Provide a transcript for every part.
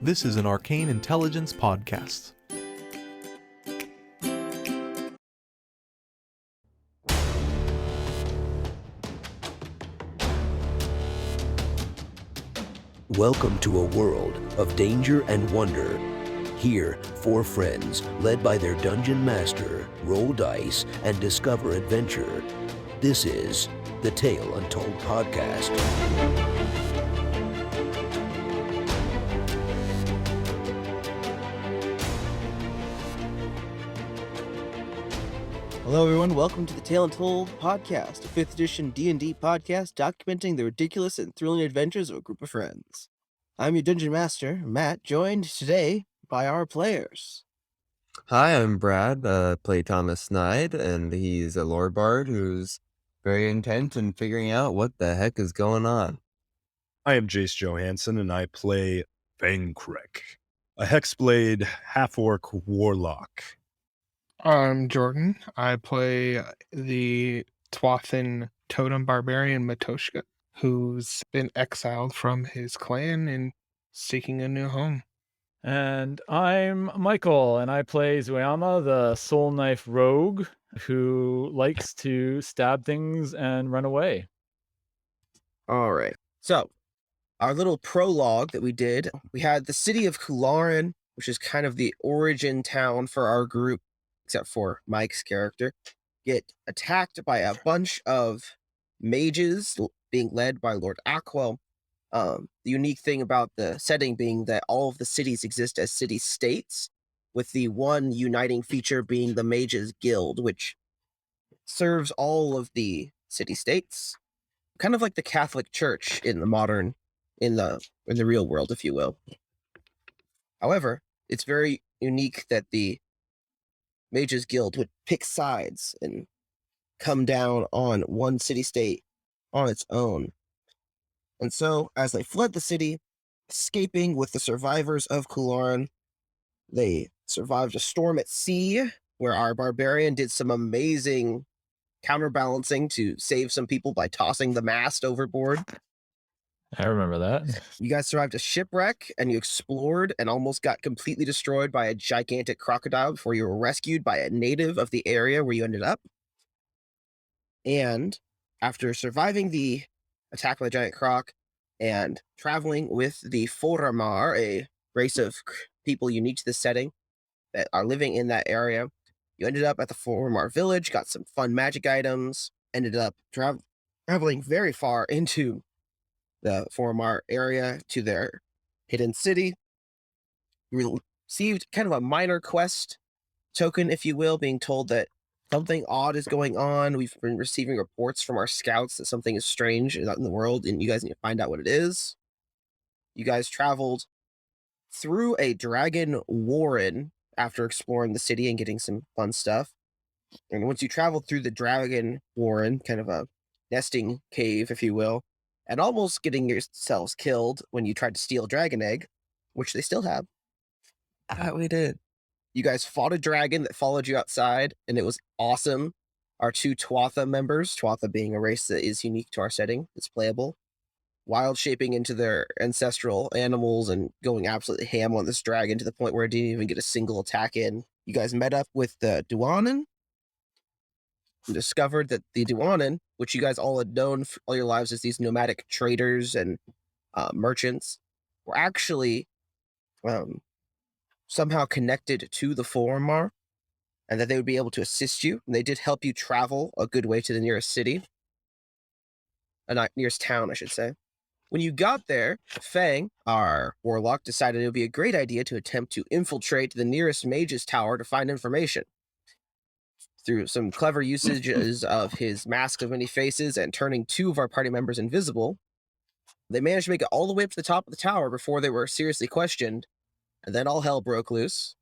This is an Arcane Intelligence podcast. Welcome to a world of danger and wonder. Here, four friends, led by their dungeon master, roll dice and discover adventure. This is the Tale Untold podcast. Hello everyone, welcome to the Tale Untold podcast, a 5th edition D&D podcast documenting the ridiculous and thrilling adventures of a group of friends. I'm your dungeon master, Matt, joined today by our players. Hi, I'm Brad, play Thomas Snide, and he's a lore bard who's very intent in figuring out what the heck is going on. I am Jace Johansson, and I play Vainkrek, a Hexblade half-orc warlock. I'm Jordan. I play the Twathan totem barbarian Matoshka, who's been exiled from his clan and seeking a new home. And I'm Michael, and I play Zuyama, the soul knife rogue, who likes to stab things and run away. All right, so our little prologue that we did, we had the city of Kularren, which is kind of the origin town for our group, except for Mike's character, get attacked by a bunch of mages being led by Lord Aquel. The unique thing about the setting being that all of the cities exist as city states, with the one uniting feature being the Mages Guild, which serves all of the city states, kind of like the Catholic Church in the real world, if you will. However, it's very unique that the Mages Guild would pick sides and come down on one city-state on its own. And so, as they fled the city, escaping with the survivors of Kularren, they survived a storm at sea, where our barbarian did some amazing counterbalancing to save some people by tossing the mast overboard. I remember that. You guys survived a shipwreck, and you explored and almost got completely destroyed by a gigantic crocodile before you were rescued by a native of the area where you ended up. And after surviving the attack by the giant croc and traveling with the Foramar, a race of people unique to this setting that are living in that area, you ended up at the Foramar village, got some fun magic items, ended up traveling very far into the Foramar area to their hidden city. You received kind of a minor quest token, if you will, being told that something odd is going on. We've been receiving reports from our scouts that something is strange out in the world, and you guys need to find out what it is. You guys traveled through a dragon warren after exploring the city and getting some fun stuff. And once you traveled through the dragon warren, kind of a nesting cave, if you will, and almost getting yourselves killed when you tried to steal a dragon egg, which they still have. We did. You guys fought a dragon that followed you outside, and it was awesome. Our two Twatha members, Twatha being a race that is unique to our setting, it's playable, wild shaping into their ancestral animals and going absolutely ham on this dragon to the point where it didn't even get a single attack in. You guys met up with the Duanan and discovered that the Duanan, which you guys all had known for all your lives as these nomadic traders and merchants, were actually somehow connected to the Foramar, and that they would be able to assist you. And they did help you travel a good way to the nearest city. Nearest town, I should say. When you got there, Fang, our warlock, decided it would be a great idea to attempt to infiltrate the nearest mage's tower to find information. Through some clever usages of his mask of many faces and turning two of our party members invisible, they managed to make it all the way up to the top of the tower before they were seriously questioned, and then all hell broke loose.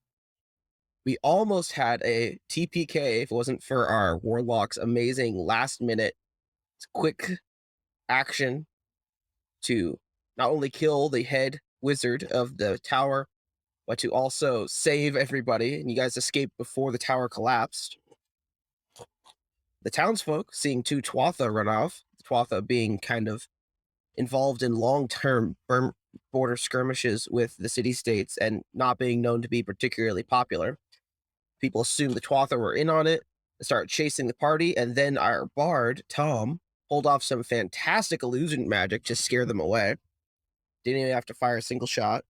We almost had a TPK if it wasn't for our warlock's amazing last-minute quick action to not only kill the head wizard of the tower, but to also save everybody, and you guys escaped before the tower collapsed. The townsfolk, seeing two Twatha run off, Twatha being kind of involved in long-term border skirmishes with the city states and not being known to be particularly popular. People assumed the Twatha were in on it, started chasing the party, and then our bard, Tom, pulled off some fantastic illusion magic to scare them away. Didn't even have to fire a single shot,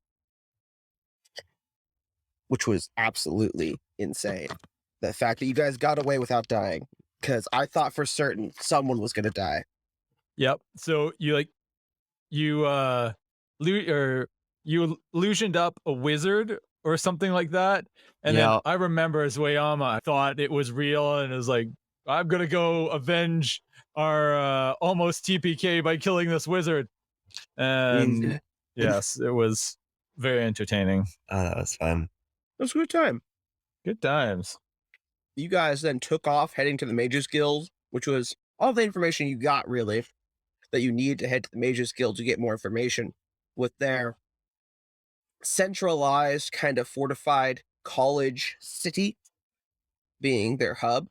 which was absolutely insane. The fact that you guys got away without dying, because I thought for certain someone was going to die. Yep. So you illusioned up a wizard or something like that. And then Yeah. I remember as Wayama, I thought it was real and it was like, I'm gonna go avenge our almost TPK by killing this wizard. And yes, it was very entertaining. Oh, that was fun. It was a good time. Good times. You guys then took off heading to the Mages Guild, which was all the information you got, really, that you need to head to the Mages Guild to get more information with their centralized, kind of fortified college city being their hub.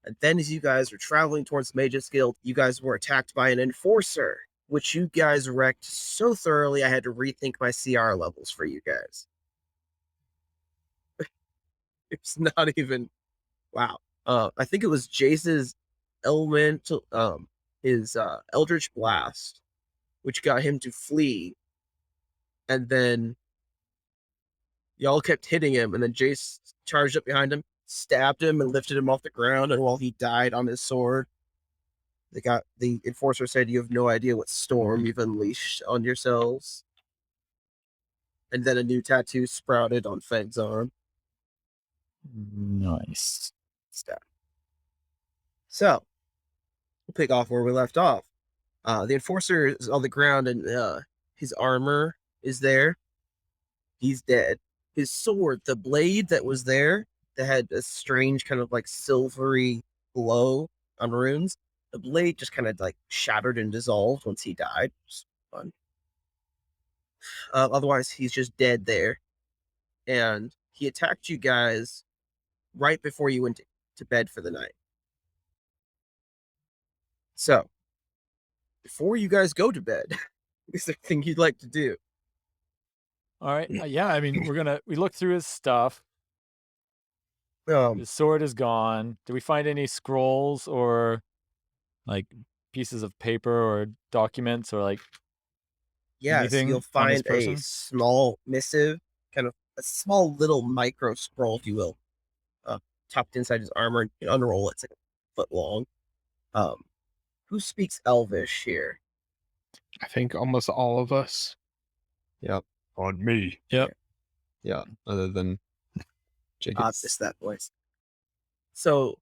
And then as you guys were traveling towards Mages Guild, you guys were attacked by an enforcer, which you guys wrecked so thoroughly I had to rethink my CR levels for you guys. It's not even... Wow. I think it was Jace's elemental, his Eldritch Blast, which got him to flee. And then y'all kept hitting him, and then Jace charged up behind him, stabbed him, and lifted him off the ground. And while he died on his sword, the enforcer said, "You have no idea what storm you've unleashed on yourselves." And then a new tattoo sprouted on Fang's arm. Nice. Stab. So, we'll pick off where we left off. The enforcer is on the ground, and his armor is there. He's dead. His sword, the blade that was there, that had a strange kind of like silvery glow on runes, the blade just kind of like shattered and dissolved once he died. Which was fun. Otherwise, he's just dead there. And he attacked you guys right before you went to bed for the night. So, before you guys go to bed, is there anything you'd like to do? All right. Yeah, I mean, we looked through his stuff. His sword is gone. Did we find any scrolls or like pieces of paper or documents or like Yes, anything you'll on his find a person? small missive, kind of a small little micro scroll, if you will, tucked inside his armor. You can unroll it; it's like a foot long. Who speaks Elvish here? I think almost all of us. Yep. On me. Yep. Yeah. Other than Jacob. Missed that voice. So,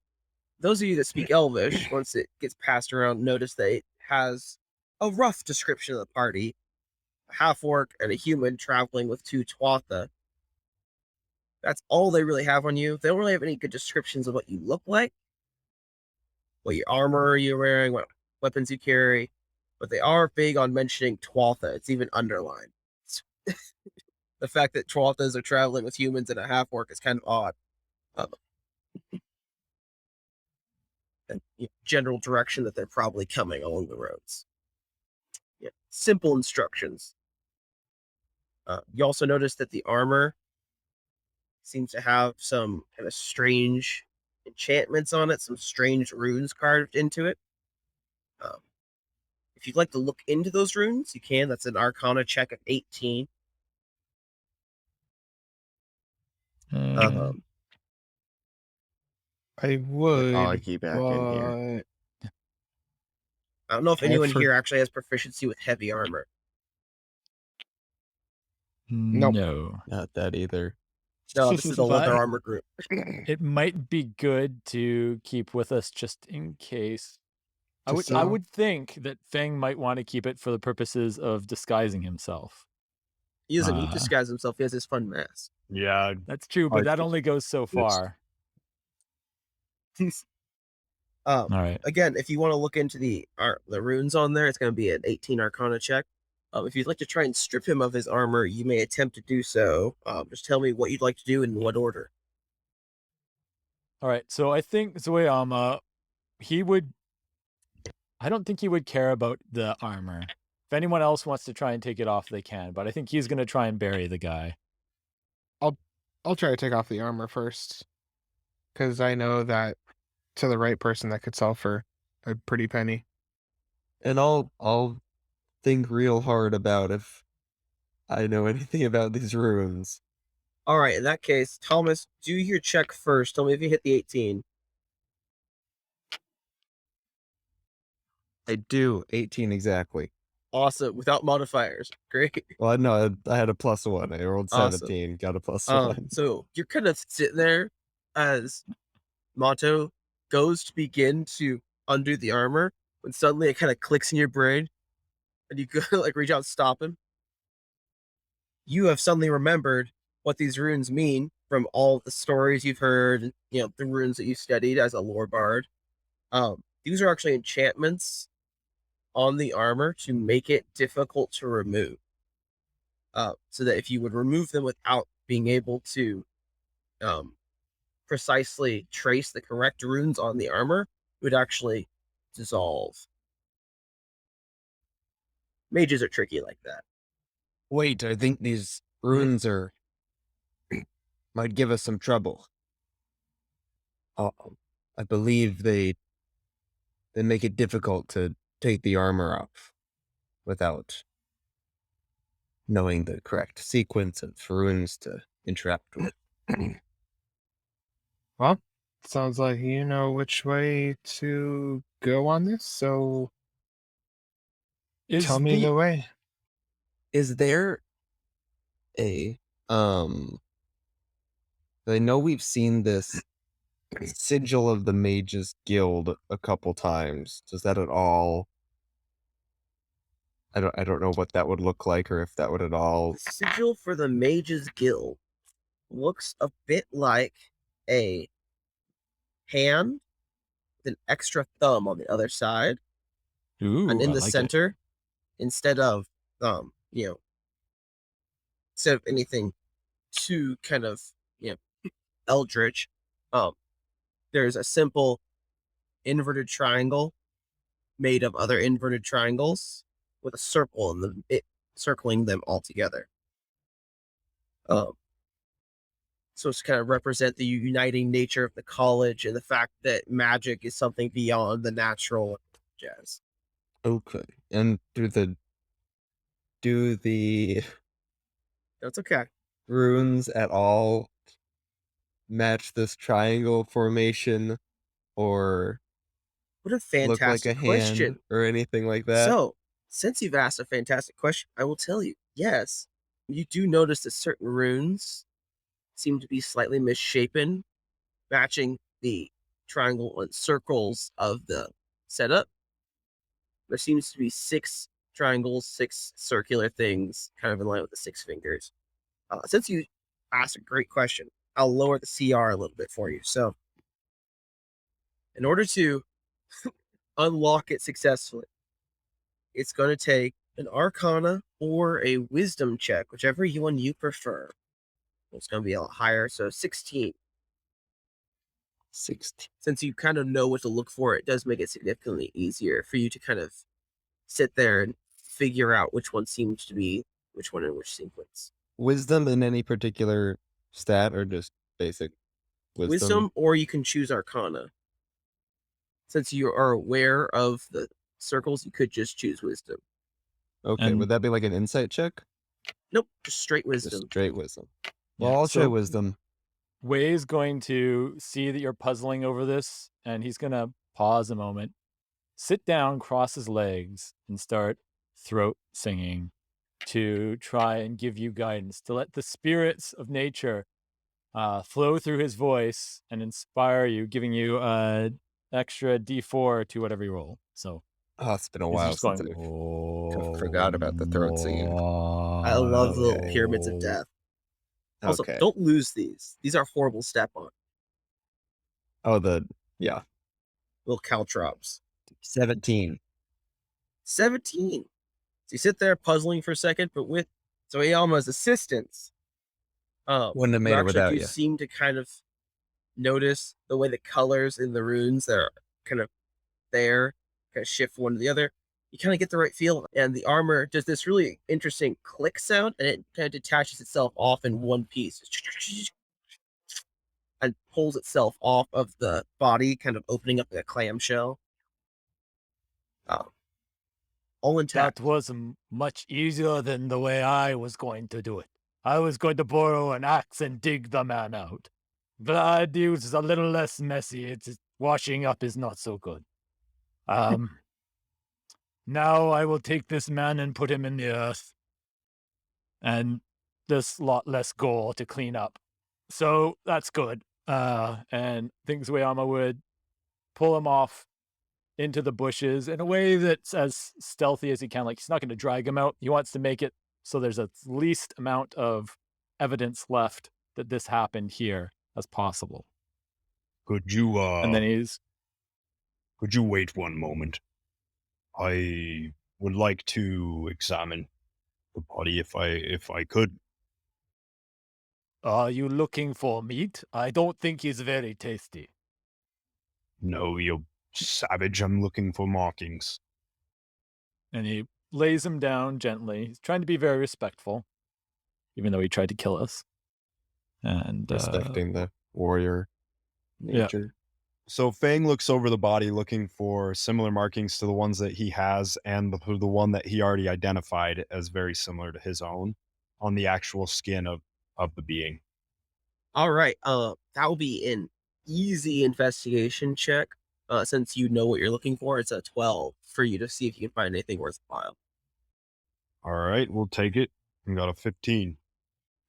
those of you that speak Elvish, once it gets passed around, notice that it has a rough description of the party: a half-orc and a human traveling with two Twatha. That's all they really have on you. They don't really have any good descriptions of what you look like, what your armor you're wearing, what weapons you carry, but they are big on mentioning Twatha. It's even underlined. The fact that Twathas are traveling with humans and a half-orc is kind of odd. And general direction that they're probably coming along the roads. Yeah, simple instructions. You also notice that the armor seems to have some kind of strange enchantments on it, some strange runes carved into it. If you'd like to look into those runes, you can. That's an Arcana check of 18. I would. I'll keep back in here. I don't know if I anyone for- here actually has proficiency with heavy armor. Nope. No. Not that either. No, this is a leather But- armor group. It might be good to keep with us just in case. I Just would think that Feng might want to keep it for the purposes of disguising himself. He doesn't need to Ah. disguise himself. He has his fun mask. Yeah. That's true, but I that think only goes so far. All right. Again, if you want to look into the runes on there, it's going to be an 18 Arcana check. If you'd like to try and strip him of his armor, you may attempt to do so. Just tell me what you'd like to do and in what order. All right. So I think Zoeyama, I don't think he would care about the armor. If anyone else wants to try and take it off, they can. But I think he's going to try and bury the guy. I'll try to take off the armor first, because I know that to the right person that could sell for a pretty penny. And I'll think real hard about if I know anything about these runes. All right, in that case, Thomas, do your check first. Tell me if you hit the 18. I do 18 exactly. Awesome, without modifiers. Great. Well, no, I had a +1. I rolled Awesome. 17, got a +1. So you're kind of sitting there as Mato goes to begin to undo the armor, when suddenly it kind of clicks in your brain, and you go like reach out and stop him. You have suddenly remembered what these runes mean from all the stories you've heard, you know, the runes that you studied as a lore bard. These are actually enchantments on the armor to make it difficult to remove. So that if you would remove them without being able to precisely trace the correct runes on the armor, it would actually dissolve. Mages are tricky like that. Wait, I think these runes are might give us some trouble. I believe they make it difficult to take the armor off without knowing the correct sequence of runes to interact with. Well, sounds like you know which way to go on this, so tell me the way. Is there a I know we've seen this sigil of the Mages Guild a couple times. Does that at all? I don't know what that would look like, or if that would at all. The sigil for the Mages Guild looks a bit like a hand with an extra thumb on the other side. Ooh, and in I the like center, instead of instead of anything too kind of eldritch, there's a simple inverted triangle made of other inverted triangles with a circle in it circling them all together. So it's to kind of represent the uniting nature of the college and the fact that magic is something beyond the natural jazz. Okay. And do the That's okay. runes at all match this triangle formation, or What a look like a fantastic hand question. or anything like that? So, since you've asked a fantastic question, I will tell you, yes, you do notice that certain runes seem to be slightly misshapen, matching the triangle and circles of the setup. There seems to be 6 triangles, 6 circular things, kind of in line with the 6 fingers. Since you asked a great question, I'll lower the CR a little bit for you. So, in order to unlock it successfully, it's going to take an Arcana or a Wisdom check, whichever one you prefer. It's going to be a lot higher, so 16. 16. Since you kind of know what to look for, it does make it significantly easier for you to kind of sit there and figure out which one seems to be which one in which sequence. Wisdom in any particular stat, or just basic wisdom? Or you can choose Arcana. Since you are aware of the circles, you could just choose Wisdom. Okay, And- would that be like an insight check? Nope, just straight Just Wisdom. straight wisdom. Well, Yeah, I'll try so- wisdom. Way's going to see that you're puzzling over this, and he's going to pause a moment, sit down, cross his legs, and start throat singing to try and give you guidance, to let the spirits of nature flow through his voice and inspire you, giving you an extra D4 to whatever you roll. So Oh, it's been a he's while just since going, I forgot about the throat singing. I love the little pyramids of death. Also, Okay. don't lose these. These are horrible step on. Oh, Little caltrops. 17. 17. So you sit there puzzling for a second, but with Zoeyama's assistance, Wouldn't have made it actually without do you. seem to kind of notice the way the colors in the runes that are kind of there, kind of shift one to the other. you kind of get the right feel, and the armor does this really interesting click sound, and it kind of detaches itself off in one piece and pulls itself off of the body, kind of opening up like a clamshell. All intact. That was much easier than the way I was going to do it. I was going to borrow an axe and dig the man out. Glad it was a little less messy. It's washing up is not so good. Now I will take this man and put him in the earth. And there's a lot less gore to clean up. So that's good. And things Zueyama would pull him off into the bushes in a way that's as stealthy as he can. Like, he's not going to drag him out. He wants to make it so there's at least amount of evidence left that this happened here as possible. Could you And then could you wait one moment? I would like to examine the body if I could. Are you looking for meat? I don't think he's very tasty. No, you savage, I'm looking for markings. And he lays him down gently. He's trying to be very respectful, even though he tried to kill us. And Respecting the warrior nature. So Fang looks over the body looking for similar markings to the ones that he has and the one that he already identified as very similar to his own on the actual skin of the being. All right. That will be an easy investigation check. Since you know what you're looking for, it's a 12 for you to see if you can find anything worthwhile. All right, we'll take it. We got a 15.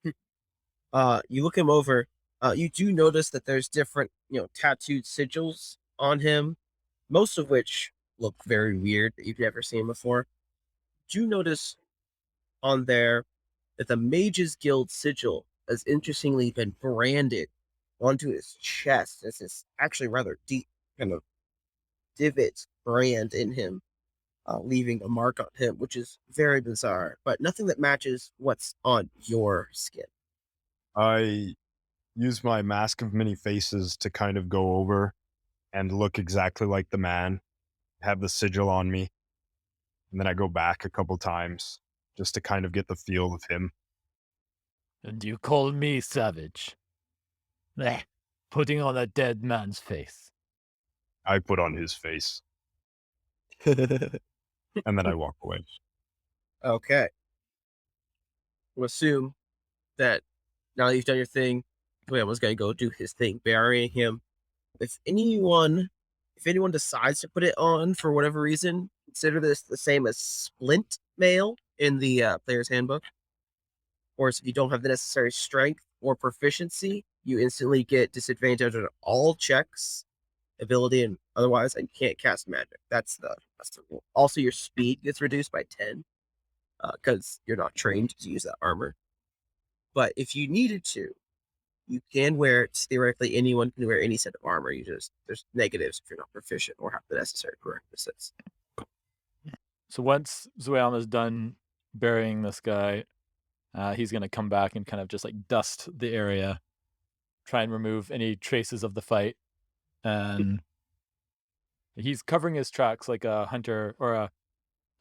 You look him over. You do notice that there's different, tattooed sigils on him, most of which look very weird that you've never seen before. Do you notice on there that the Mage's Guild sigil has interestingly been branded onto his chest? It's this actually rather deep kind of divot brand in him, leaving a mark on him, which is very bizarre, but nothing that matches what's on your skin. I use my mask of many faces to kind of go over and look exactly like the man, have the sigil on me, and then I go back a couple times just to kind of get the feel of him. And you call me savage? Putting on a dead man's face. I put on his face, and then I walk away. Okay. We'll assume that now that you've done your thing, William's going to go do his thing, burying him. If anyone decides to put it on for whatever reason, consider this the same as splint mail in the player's handbook. Or if you don't have the necessary strength or proficiency, you instantly get disadvantage on all checks, ability, and otherwise, and you can't cast magic. That's the rule. Also, your speed gets reduced by 10 because you're not trained to use that armor. But if you needed to, you can wear it. Theoretically, anyone can wear any set of armor. There's negatives if you're not proficient or have the necessary prerequisites. So once Zueyama's done burying this guy, he's going to come back and kind of just like dust the area, try and remove any traces of the fight. And he's covering his tracks like a hunter or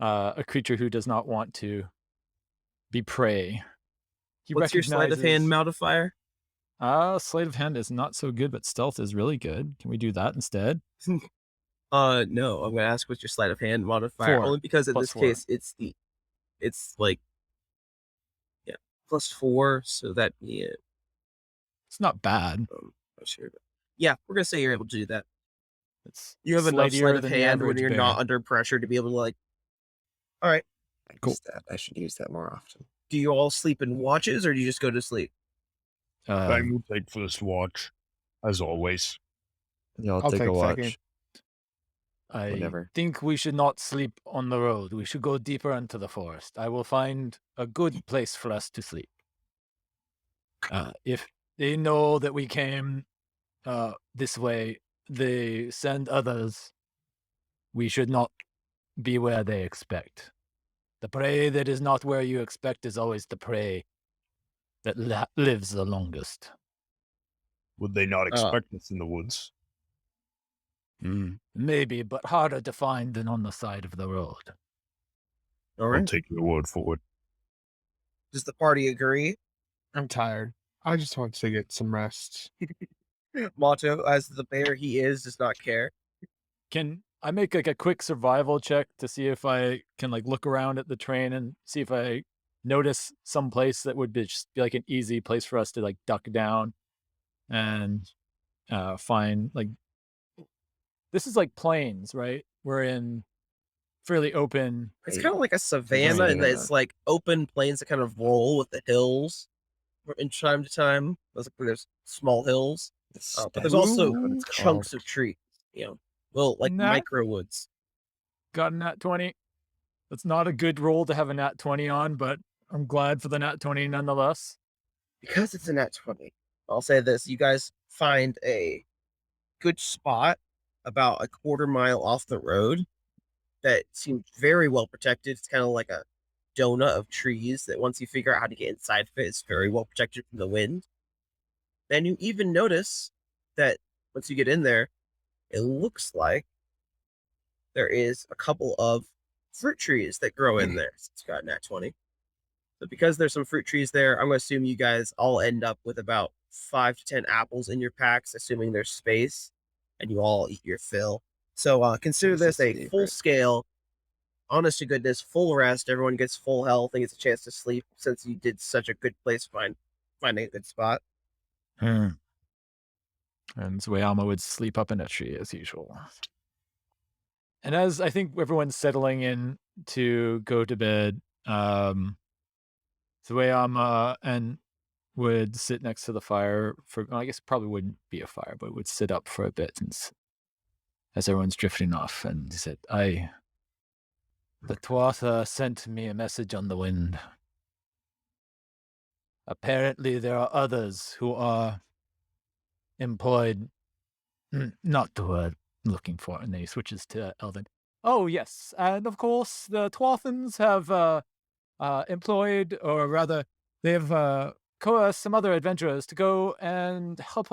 a creature who does not want to be prey. What's your sleight of hand modifier? Sleight of hand is not so good, but stealth is really good. Can we do that instead? No, I'm going to ask what's your sleight of hand modifier. 4, only because in this 4. case, it's like, +4, so that, yeah. It's not bad. Not sure. Yeah, we're going to say you're able to do that. You have enough sleight of hand when you're not under pressure to be able to all right. Cool. I should use that more often. Do you all sleep in watches or do you just go to sleep? I will take first watch, as always. Yeah, I'll take a watch. Second. I think we should not sleep on the road. We should go deeper into the forest. I will find a good place for us to sleep. If they know that we came this way, they send others. We should not be where they expect. The prey that is not where you expect is always the prey that lives the longest. Would they not expect us in the woods? Maybe, but harder to find than on the side of the road. All I'll right. take your word for it. Does the party agree? I'm tired. I just want to get some rest. Mato, as the bear he is, does not care. Can I make like a quick survival check to see if I can like look around at the train and see if I notice some place that would be just be like an easy place for us to like duck down and find like this is like plains, right? We're in fairly open. It's kind of like a savanna, and it's like open plains that kind of roll with the hills in time to time. There's small hills, but there's also chunks of trees. Little like micro woods. Got a nat 20. That's not a good roll to have a nat 20 on, but I'm glad for the nat 20 nonetheless. Because it's a nat 20, I'll say this: you guys find a good spot about a quarter mile off the road that seems very well protected. It's kind of like a donut of trees that once you figure out how to get inside of it, it's very well protected from the wind. Then you even notice that once you get in there, it looks like there is a couple of fruit trees that grow in there. It's got nat 20. So because there's some fruit trees there, I'm going to assume you guys all end up with about 5 to 10 apples in your packs, assuming there's space, and you all eat your fill. So consider this a full-scale, honest-to-goodness, full rest. Everyone gets full health and gets a chance to sleep since you did such a good place finding a good spot. And Zueyama would sleep up in a tree as usual. And as I think everyone's settling in to go to bed, Zueyama and would sit next to the fire for, I guess it probably wouldn't be a fire, but would sit up for a bit as everyone's drifting off. And he said, the Tuatha sent me a message on the wind. Apparently there are others who are employed, not the word I'm looking for, and then he switches to Elven. Oh, yes, and of course the Tuathans have employed, or rather, they've coerced some other adventurers to go and help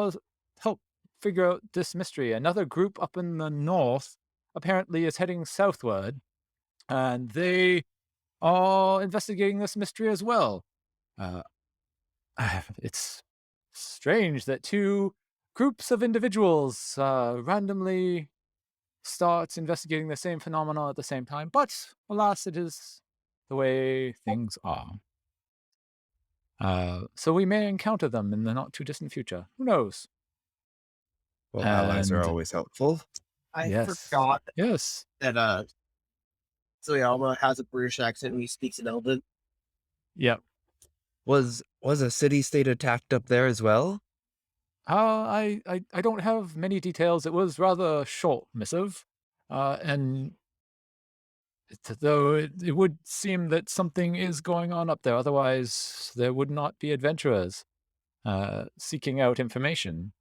figure out this mystery. Another group up in the north apparently is heading southward, and they are investigating this mystery as well. It's strange that two groups of individuals randomly start investigating the same phenomena at the same time, but alas, it is the way things are. So we may encounter them in the not too distant future. Who knows? Well, allies are always helpful. I forgot Yes. that Zueyama has a British accent when he speaks in Elven. Yep. Was a city-state attacked up there as well? I don't have many details. It was rather short missive, and though it would seem that something is going on up there. Otherwise, there would not be adventurers seeking out information.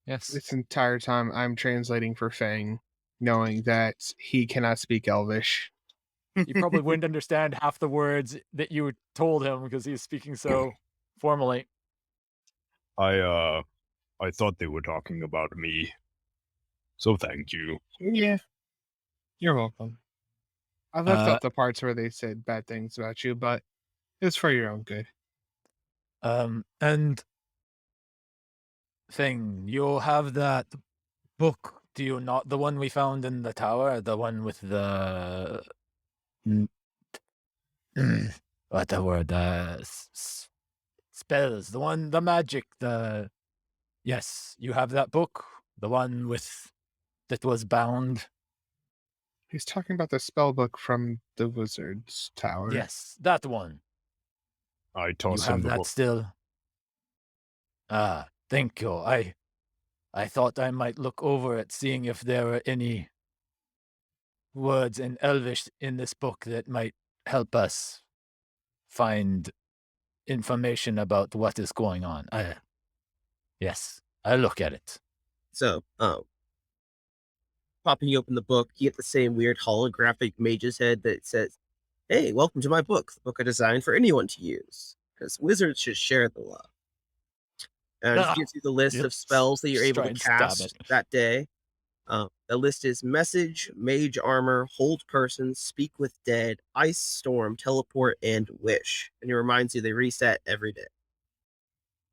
Yes. This entire time, I'm translating for Fang, knowing that he cannot speak Elvish. You probably wouldn't understand half the words that you told him because he's speaking so formally. I thought they were talking about me. So thank you. Yeah. You're welcome. I left out the parts where they said bad things about you, but it's for your own good. And Thing, you'll have that book, do you not? The one we found in the tower, the one with the what the word? Spells, the magic, yes, you have that book, the one that was bound. He's talking about the spell book from the wizard's tower. Yes, that one. I toss You him have the that book. still? Thank you. I thought I might look over it, seeing if there were any words in Elvish in this book that might help us find information about what is going on. Yes, I'll look at it. So, popping open the book, you get the same weird holographic mage's head that says, "Hey, welcome to my book, the book I designed for anyone to use, because wizards should share the love." And it gives you the list of spells that you're able to cast that day. The list is message, mage armor, hold person, speak with dead, ice storm, teleport, and wish. And it reminds you they reset every day.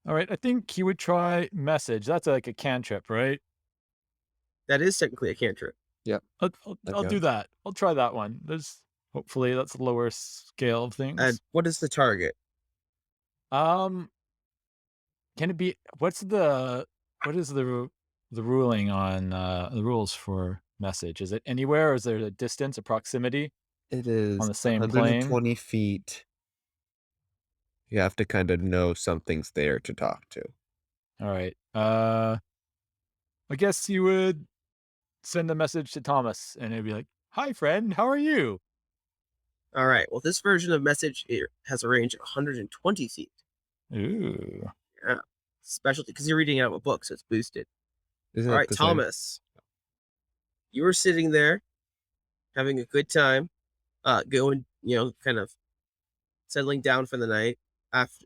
All right, I think he would try message. That's like a cantrip, right? That is technically a cantrip. I'll do that. I'll try that one. Hopefully that's a lower scale of things. And what is the target? Can it be? What is the ruling on the rules for message? Is it anywhere, or is there a distance, a proximity? It is on the same 120 feet. You have to kind of know something's there to talk to. All right. I guess you would send a message to Thomas, and it'd be like, "Hi, friend. How are you?" All right. Well, this version of message has a range of 120 feet. Ooh. Yeah. Specialty, because you're reading out of a book, so it's boosted. Isn't All it right, the same? Thomas. You were sitting there having a good time, going, kind of settling down for the night after,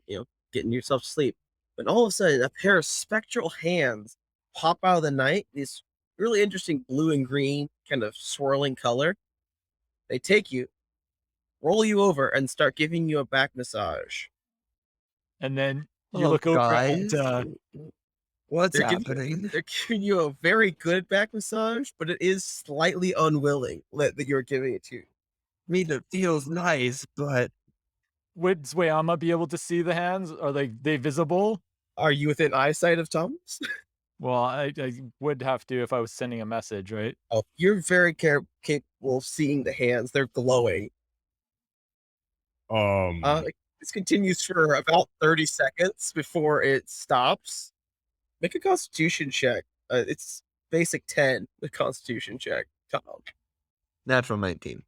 getting yourself to sleep. But all of a sudden, a pair of spectral hands pop out of the night, this really interesting blue and green kind of swirling color. They take you, roll you over, and start giving you a back massage. And then you look over guys. and What's They're happening? They're giving you a very good back massage, but it is slightly unwilling that you're giving it to. I mean, it feels nice, but would Zwayama be able to see the hands? Are they visible? Are you within eyesight of Thomas? Well, I would have to if I was sending a message, right? Oh, you're very capable of seeing the hands. They're glowing. This continues for about 30 seconds before it stops. Make a Constitution check. It's basic 10, the Constitution check. Tom. natural 19.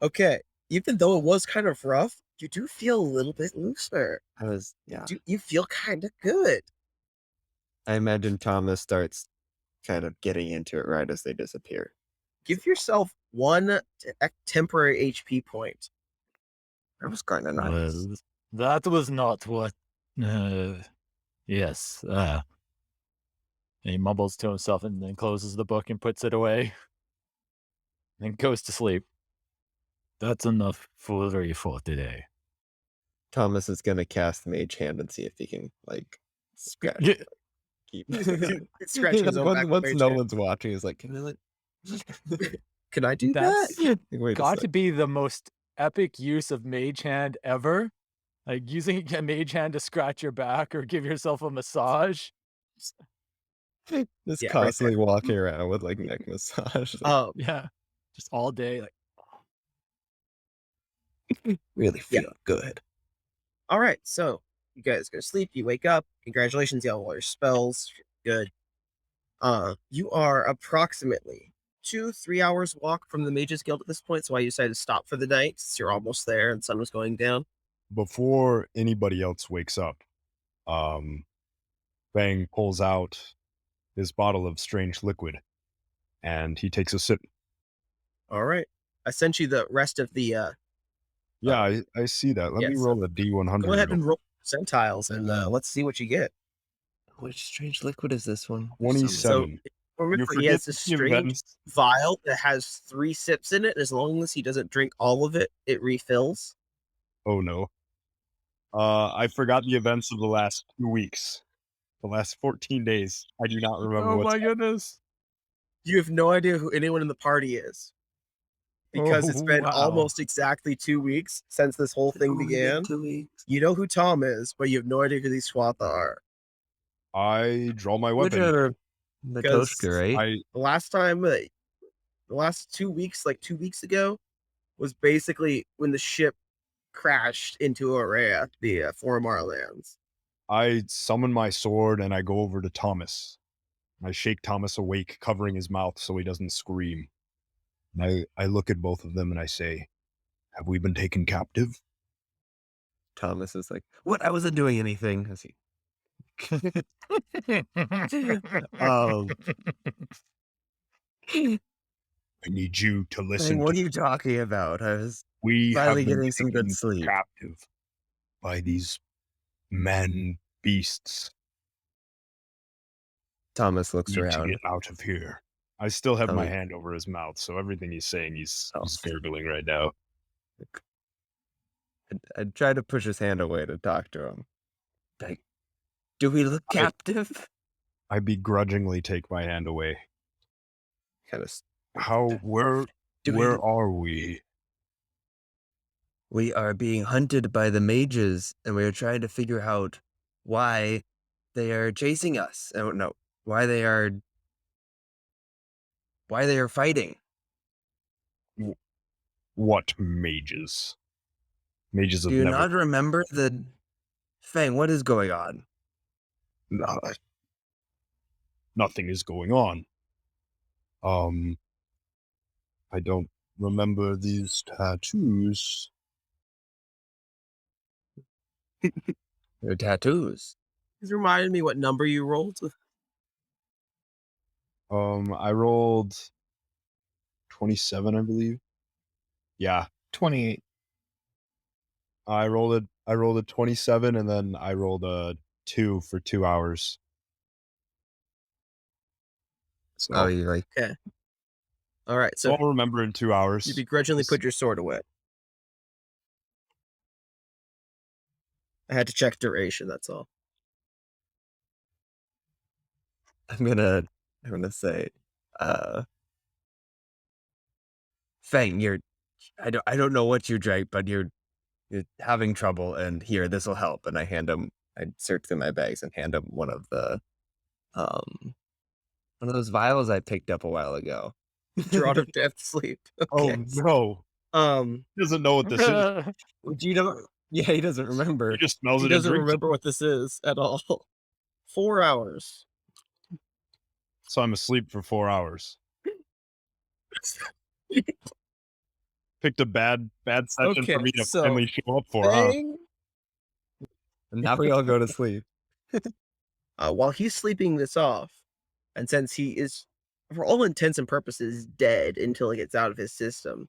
Okay. Even though it was kind of rough, you do feel a little bit looser. You feel kind of good. I imagine Thomas starts kind of getting into it right as they disappear. Give yourself one temporary HP point. That was kind of nice. That was not what. Yes. And he mumbles to himself and then closes the book and puts it away. And goes to sleep. That's enough foolery for today. Thomas is going to cast Mage Hand and see if he can, scratch. Yeah. Keep Scratching his own back with once Mage no Hand. one's watching, he's like, can I Can I do That's that? got to be the most epic use of Mage Hand ever. Like using a Mage Hand to scratch your back or give yourself a massage. Just Yeah, right constantly walking around with neck massage. Yeah. Just all day. Really feel good. All right, so you guys go to sleep. You wake up. Congratulations, you have all your spells. Good. You are approximately 2-3 hours walk from the Mages Guild at this point. So why you decided to stop for the night, since you're almost there and the sun was going down. Before anybody else wakes up, Bang pulls out his bottle of strange liquid, and he takes a sip. All right, I sent you the rest of the. Yeah, I see that. Let me roll a D100. Go ahead and roll percentiles, and let's see what you get. Which strange liquid is this one? 27. So remember, he has this the strange events. vial that has 3 sips in it. As long as he doesn't drink all of it, it refills. Oh no. I forgot the events of the last 2 weeks. The last 14 days. I do not remember Oh what's my goodness. You have no idea who anyone in the party is. Because it's been wow. almost exactly 2 weeks since this whole thing began. 2 weeks. You know who Tom is, but you have no idea who these Swatha are. I draw my Which weapon. are Matoshka, right? The last time, the last 2 weeks, 2 weeks ago, was basically when the ship crashed into Theyraea, the Foramar lands. I summon my sword and I go over to Thomas. I shake Thomas awake, covering his mouth so he doesn't scream. And I look at both of them and I say, "Have we been taken captive?" Thomas is like, what? I wasn't doing anything. As he... I need you to listen. What are you talking about? I was We finally have been getting some good taken sleep. captive by these man beasts. Thomas looks Need to around. get out of here. I still have Oh, my wait. hand over his mouth, so everything he's saying, he's Oh. gurgling right now. I tried to push his hand away to talk to him. Like, do we look captive? I begrudgingly take my hand away. Kind of. Where are we? We are being hunted by the mages, and we are trying to figure out why they are chasing us. Oh no, why they are fighting. What mages? Mages have Do you never. not remember the Fang? What is going on? No, nothing is going on. I don't remember these tattoos. They're tattoos. Just reminded me what number you rolled. I rolled 27, I believe. Yeah, 28. I rolled a 27, and then I rolled a 2 for 2 hours. So, Oh, you like? Okay. All right. so So I'll remember in 2 hours. you begrudgingly This- put your sword away. I had to check duration. That's all. I'm gonna say, Fang, I don't know what you drank, but you're having trouble, and here, this will help. And I search through my bags and hand him one of those vials I picked up a while ago. Draught of death sleep. Oh Okay. no, he doesn't know what this is. You don't? Yeah, he doesn't remember. He just smells He it and doesn't drinks remember what this is at all. 4 hours. it. So I'm asleep for 4 hours. Picked a bad session Okay, for me to so finally show up for, huh? Fang, And now we all go to sleep. while he's sleeping this off, and since he is, for all intents and purposes, dead until it gets out of his system,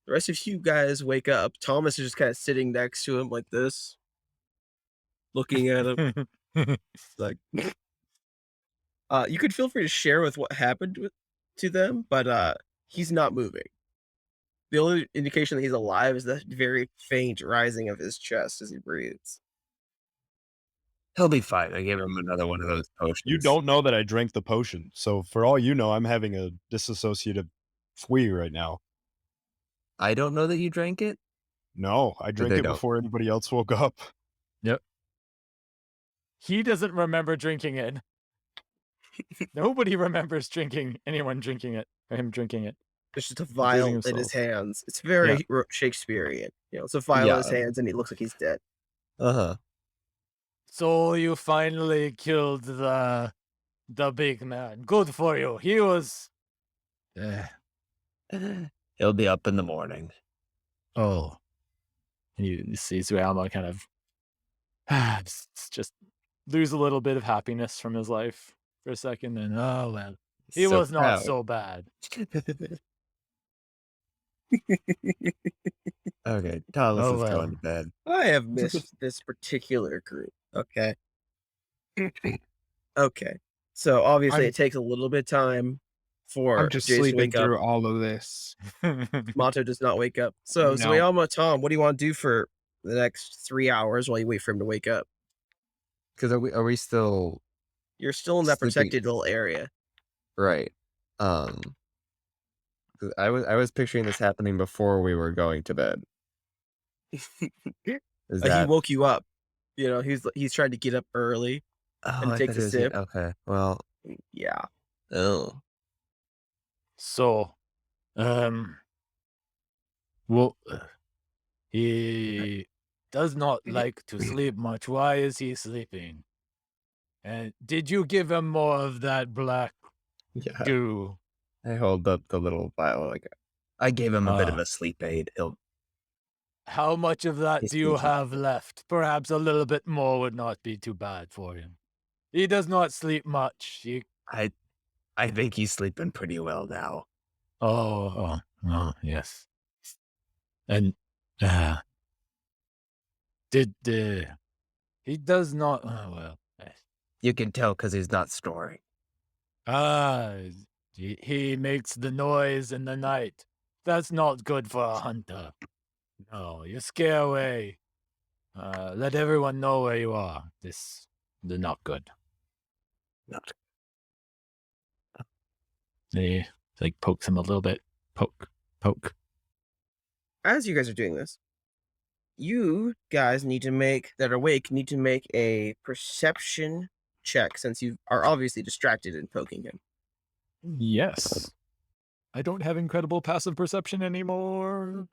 the rest of you guys wake up. Thomas is just kind of sitting next to him like this, looking at him. Like, you could feel free to share with what happened to them, but he's not moving. The only indication that he's alive is the very faint rising of his chest as he breathes. He'll be fine. I gave him another one of those potions. You don't know that I drank the potion, so for all you know, I'm having a disassociative fwee right now. I don't know that you drank it. No, I drank they it don't. before anybody else woke up. Yep. He doesn't remember drinking it. Nobody remembers anyone drinking it, or him drinking it. There's just a vial in himself. his hands. It's very Shakespearean. It's a vial in his Yeah. hands, and he looks like he's dead. So you finally killed the big man. Good for you. He was. He'll be up in the morning. Oh. And you see Zuelma kind of just lose a little bit of happiness from his life for a second, and oh well, he So was not proud. so bad. Okay, Thomas Oh, is well. going to bed. I have missed this particular group. Okay. Okay. So obviously I'm- it takes a little bit of time for I'm just Jace to sleeping wake through up. all of this. Mato does not wake up. So No. Zoyama, Tom, what do you want to do for the next 3 hours while you wait for him to wake up? Because are we still You're still in that Sleeping. protected little area. right? 'Cause I was picturing this happening before we were going to bed. Is He that? woke you up. He's trying to get up early. Oh, and I takes thought a it was sip. Okay, well, Yeah. oh, So, well, he does not like to sleep much. Why is he sleeping? And did you give him more of that black yeah. goo? I hold up the little vial. Like, I gave him a bit of Ah. a sleep aid. How much of that He's do you thinking. have left? Perhaps a little bit more would not be too bad for him. He does not sleep much. I think he's sleeping pretty well now. Oh, yes. And he does not? Oh well. You can tell because he's not snoring. He makes the noise in the night. That's not good for a hunter. No, you scare away. Let everyone know where you are. They're not good. Not He like pokes him a little bit. Poke. As you guys are doing this, you guys that are awake need to make a perception check since you are obviously distracted in poking him. Yes. I don't have incredible passive perception anymore.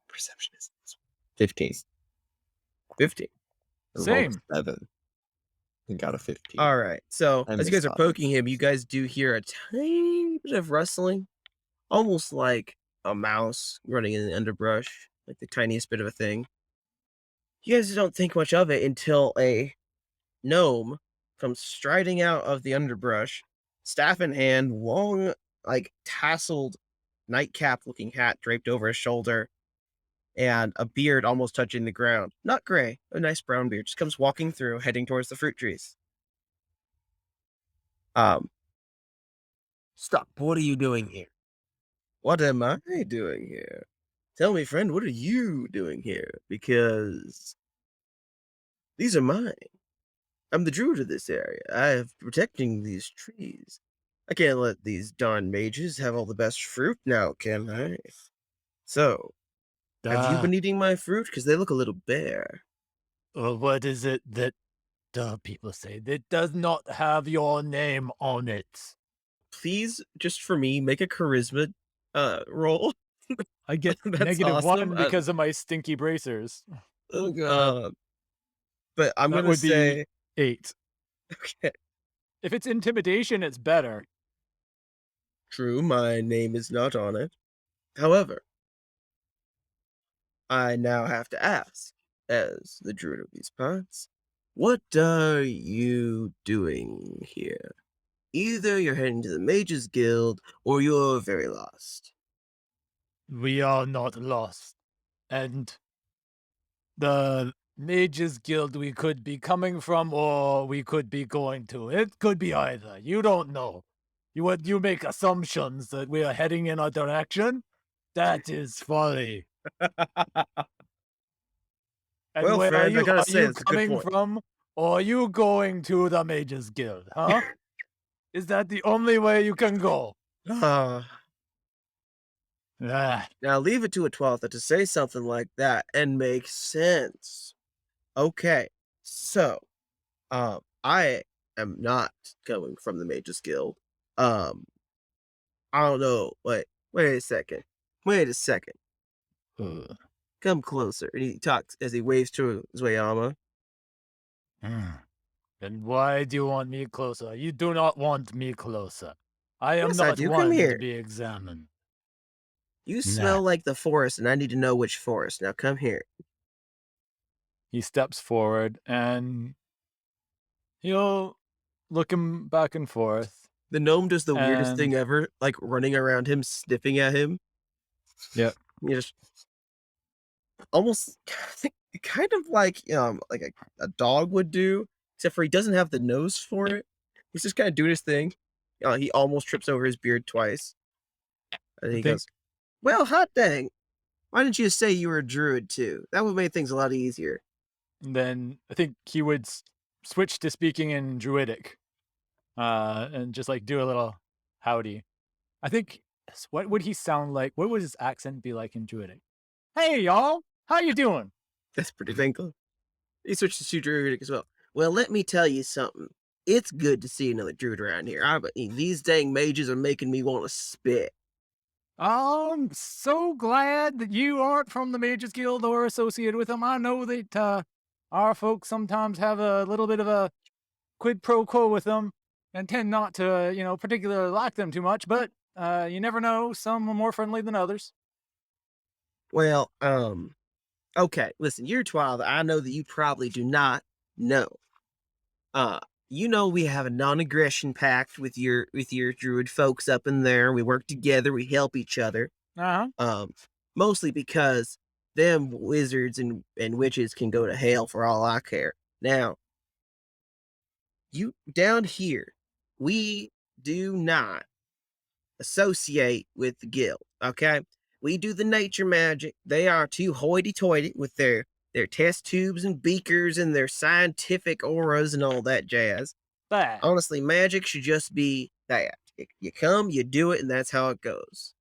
perception is 15. 15. I rolled Same. 7 and got a 15. All right. So I as you guys are missed poking him, you guys do hear a tiny bit of rustling, almost like a mouse running in the underbrush, like the tiniest bit of a thing. You guys don't think much of it until a gnome comes striding out of the underbrush, staff in hand, long, like tasseled nightcap looking hat draped over his shoulder, and a beard almost touching the ground. Not gray, a nice brown beard. Just comes walking through, heading towards the fruit trees. Stop. What are you doing here? What am I doing here? Tell me, friend, what are you doing here? Because these are mine. I'm the druid of this area. I'm protecting these trees. I can't let these darn mages have all the best fruit now, can I? So, have you been eating my fruit? Because they look a little bare. What is it that people say? It does not have your name on it. Please, just for me, make a charisma roll. I get That's negative awesome. 1 because of my stinky bracers. Oh god. But I'm That gonna would be say 8. okay. If it's intimidation, it's better. True, my name is not on it. However, I now have to ask, as the druid of these parts, what are you doing here? Either you're heading to the Mages Guild, or you're very lost. We are not lost. And the Mages Guild we could be coming from, or we could be going to. It could be either. You don't know. You make assumptions that we are heading in a direction. That is folly. And Well, where friend, I gotta are say, you that's a good coming point. from, or are you going to the Mages Guild, huh? Is that the only way you can go? Ah, Ah, now leave it to a 12th to say something like that and make sense. Okay, so, I am not coming from the Mages Guild. I don't know. Wait a second. Wait a second. uh, Come closer. And he talks as he waves to Zwayama. Then why do you want me closer? You do not want me closer. I am Yes, I not do. Come one to here. be examined. You smell like the forest, and I need to know which forest. Now come here. He steps forward and he'll look him back and forth. The gnome does the weirdest thing And- ever, like running around him, sniffing at him. Yep. You just almost kind of like a dog would do, except for he doesn't have the nose for it. He's just kind of doing his thing. He almost trips over his beard twice. And he goes, "Well, hot dang! Why didn't you just say you were a druid too? That would make things a lot easier." And then I think he would switch to speaking in Druidic, and just like do a little howdy. I think what would he sound like? What would his accent be like in Druidic? Hey y'all, how you doing? That's pretty thankful. He switches to druidic as well. Well, let me tell you something. It's good to see another druid around here. These dang mages are making me want to spit. I'm so glad that you aren't from the Mages Guild or associated with them. I know that our folks sometimes have a little bit of a quid pro quo with them and tend not to, particularly like them too much, but you never know. Some are more friendly than others. Well, okay, listen, you're 12. I know that you probably do not know. We have a non-aggression pact with your druid folks up in there. We work together, we help each other. Mostly because them wizards and witches can go to hell for all I care. Now, you down here, we do not associate with the guild, okay? We do the nature magic. They are too hoity-toity with their test tubes and beakers and their scientific auras and all that jazz. That. Honestly, magic should just be that. You come, you do it, and that's how it goes.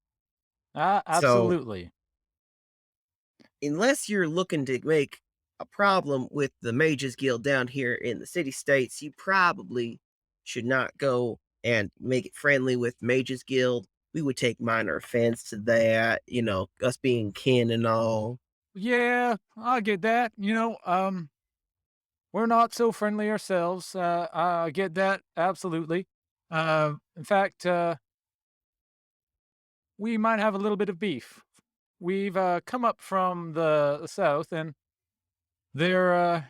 Absolutely. Unless you're looking to make a problem with the Mages Guild down here in the City States, you probably should not go and make it friendly with Mages Guild. We would take minor offense to that, us being kin and all. Yeah, I get that. We're not so friendly ourselves. I get that absolutely. In fact, we might have a little bit of beef. We've come up from the south, and there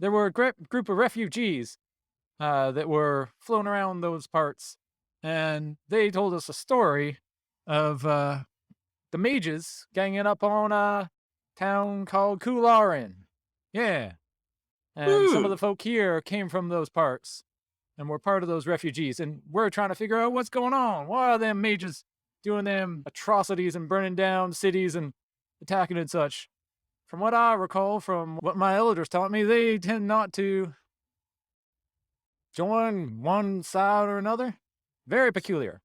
were a group of refugees that were flown around those parts, and they told us a story of the mages ganging up on a town called Kularren. Yeah. And some of the folk here came from those parts and were part of those refugees. And we're trying to figure out what's going on. Why are them mages doing them atrocities and burning down cities and attacking and such? From what I recall, from what my elders taught me, they tend not to join one side or another. Very peculiar.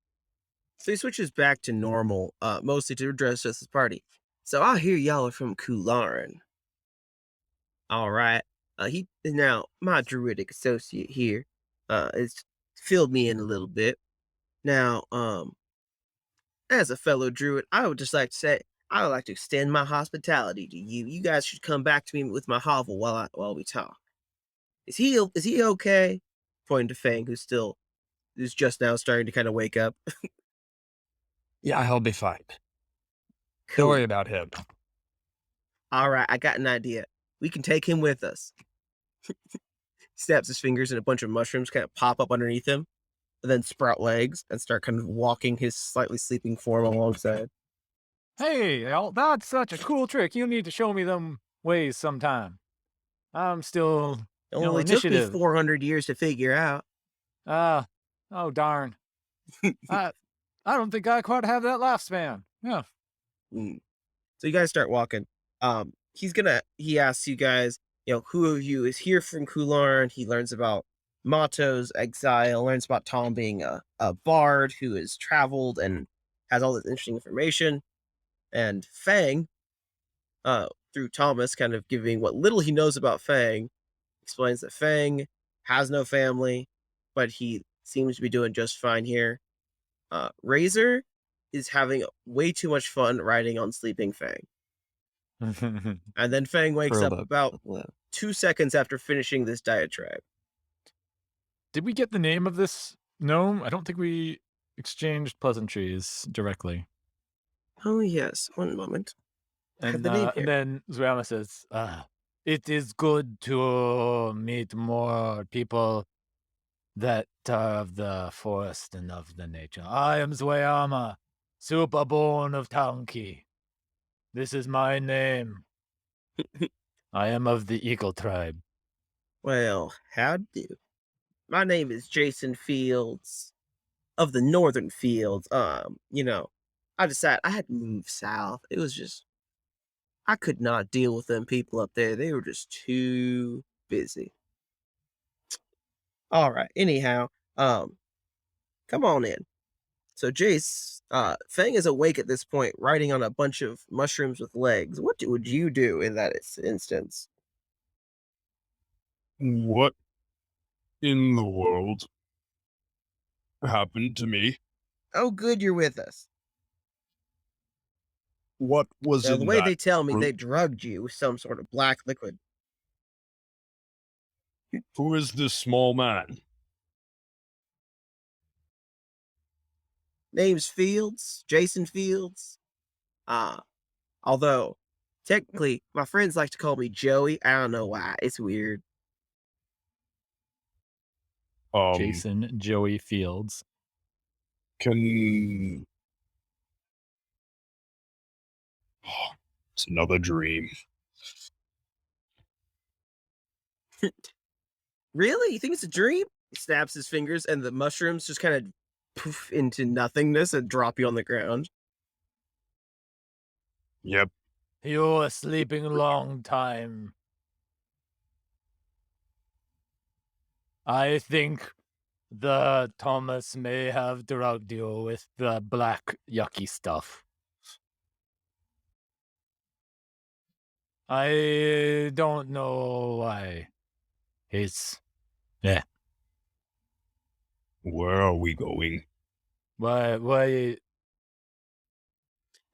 So he switches back to normal, mostly to address Justice Party. So I hear y'all are from Kularren. All right. He now my druidic associate here has filled me in a little bit. Now, as a fellow druid, I would just like to say I would like to extend my hospitality to you. You guys should come back to me with my hovel while we talk. Is he okay? Pointing to Fang, who's just now starting to kind of wake up. Yeah, he'll be fine. Cool. Don't worry about him. All right, I got an idea. We can take him with us. Snaps his fingers and a bunch of mushrooms kind of pop up underneath him, and then sprout legs and start kind of walking his slightly sleeping form alongside. Hey, that's such a cool trick. You need to show me them ways sometime. I'm still It only took me initiative. 400 years to figure out. Oh darn. I don't think I quite have that last span. Yeah. So you guys start walking. He asks you guys, who of you is here from Kularn? He learns about Mato's exile, learns about Tom being a bard who has traveled and has all this interesting information. And Fang, through Thomas, kind of giving what little he knows about Fang, explains that Fang has no family, but he seems to be doing just fine here. Razor is having way too much fun riding on sleeping Fang. And then Fang wakes up about 2 seconds after finishing this diatribe. Did we get the name of this gnome? I don't think we exchanged pleasantries directly. Oh, yes. One moment. I have And, the name here. and then Zuyama says, it is good to meet more people that are of the forest and of the nature. I am Zuyama, Superborn of Tanki. This is my name. I am of the Eagle tribe. Well, how do? My name is Jason Fields of the Northern Fields. I decided I had to move south. It was just, I could not deal with them people up there. They were just too busy. All right. Anyhow, come on in. So Jace, Fang is awake at this point, riding on a bunch of mushrooms with legs. What would you do in that instance? What in the world happened to me? Oh, good, you're with us. What was Now, in the way that they tell me, fruit? they drugged you with some sort of black liquid. Who is this small man? Name's Fields, Jason Fields. Although, technically, my friends like to call me Joey. I don't know why. It's weird. Jason Joey Fields. It's another dream. Really? You think it's a dream? He snaps his fingers, and the mushrooms just kind of poof into nothingness and drop you on the ground. Yep. You are sleeping a long time. I think the Thomas may have drugged you with the black yucky stuff. I don't know why. Yeah. Where are we going? Why?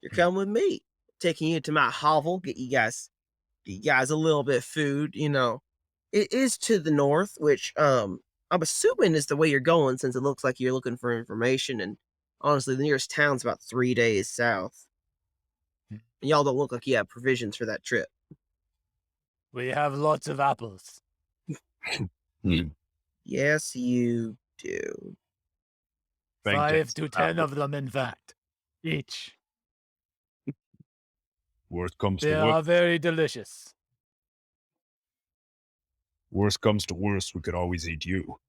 You're coming with me. Taking you to my hovel, get you guys a little bit of food, you know. It is to the north, which I'm assuming is the way you're going, since it looks like you're looking for information, and honestly the nearest town's about 3 days south. And y'all don't look like you have provisions for that trip. We have lots of apples. Yes, you do. 5 to 10 of them, in fact. Each. Worst comes They to are worst. very delicious. Worst comes to worst, we could always eat you.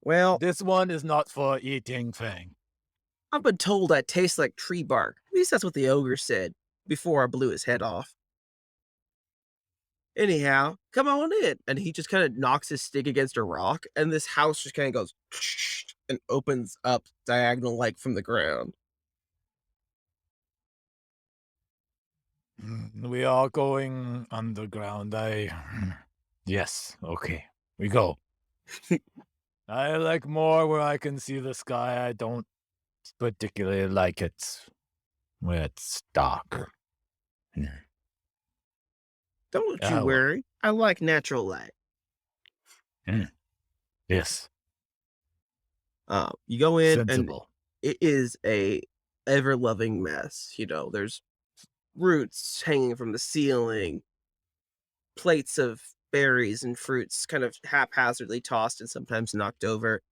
Well, This one is not for eating, Fang. I've been told I taste like tree bark. At least that's what the ogre said before I blew his head off. Anyhow, come on in. And he just kind of knocks his stick against a rock, and this house just kind of goes and opens up diagonal like from the ground. We are going underground. Yes, okay. We go. I like more where I can see the sky. I don't particularly like it where it's dark. Don't you well. worry. I like natural light. Yes, You go in, and sensible. it is a ever-loving mess. You know, there's roots hanging from the ceiling, plates of berries and fruits kind of haphazardly tossed and sometimes knocked over,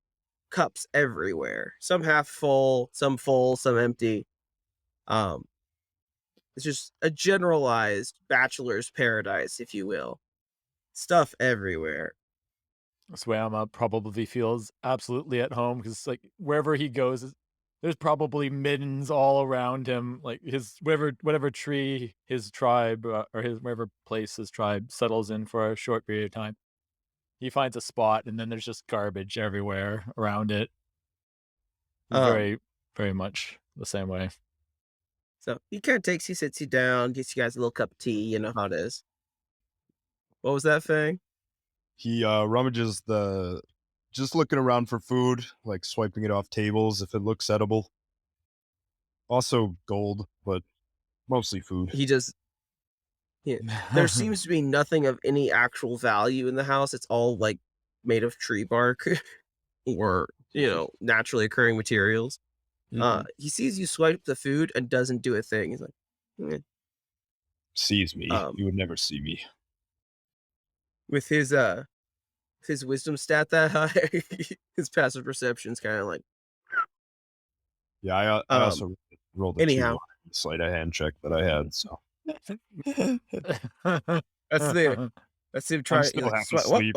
cups everywhere, some half full, some empty. It's just a generalized bachelor's paradise, if you will. Stuff everywhere. Swam probably feels absolutely at home because, like, wherever he goes, there's probably middens all around him. Like his whatever tree his tribe or his wherever place his tribe settles in for a short period of time, he finds a spot, and then there's just garbage everywhere around it. Very, very much the same way. So he kind of sits you down, gets you guys a little cup of tea. You know how it is. What was that thing? He rummages just looking around for food, like swiping it off tables if it looks edible. Also gold, but mostly food. He just. Yeah. There seems to be nothing of any actual value in the house. It's all like made of tree bark or, you know, naturally occurring materials. He sees you swipe the food and doesn't do a thing. He's like, eh. Sees me. You would never see me. With his wisdom stat that high, his passive perception's kind of like. Yeah, I also rolled a anyhow. 2 on the sleight of hand check that I had, so. That's him trying. I'm still half asleep.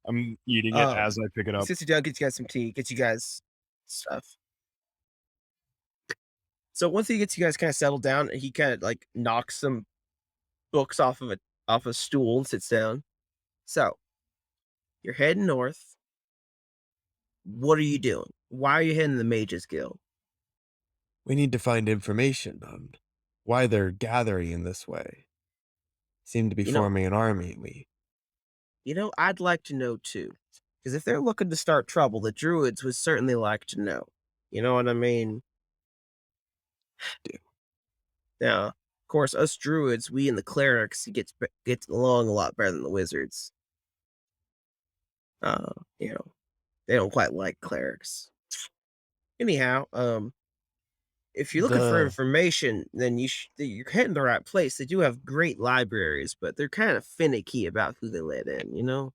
I'm eating it as I pick it up. Sits you down, gets you guys some tea, gets you guys stuff. So once he gets you guys kind of settled down, he kind of like knocks some books off a stool and sits down. So you're heading north. What are you doing? Why are you heading to the Mages Guild? We need to find information on why they're gathering in this way. Seem to be forming an army. I'd like to know too. Because if they're looking to start trouble, the druids would certainly like to know. You know what I mean? Now, of course, us druids, we and the clerics get along a lot better than the wizards. They don't quite like clerics. Anyhow, if you're looking for information, then you're heading the right place. They do have great libraries, but they're kind of finicky about who they let in, you know?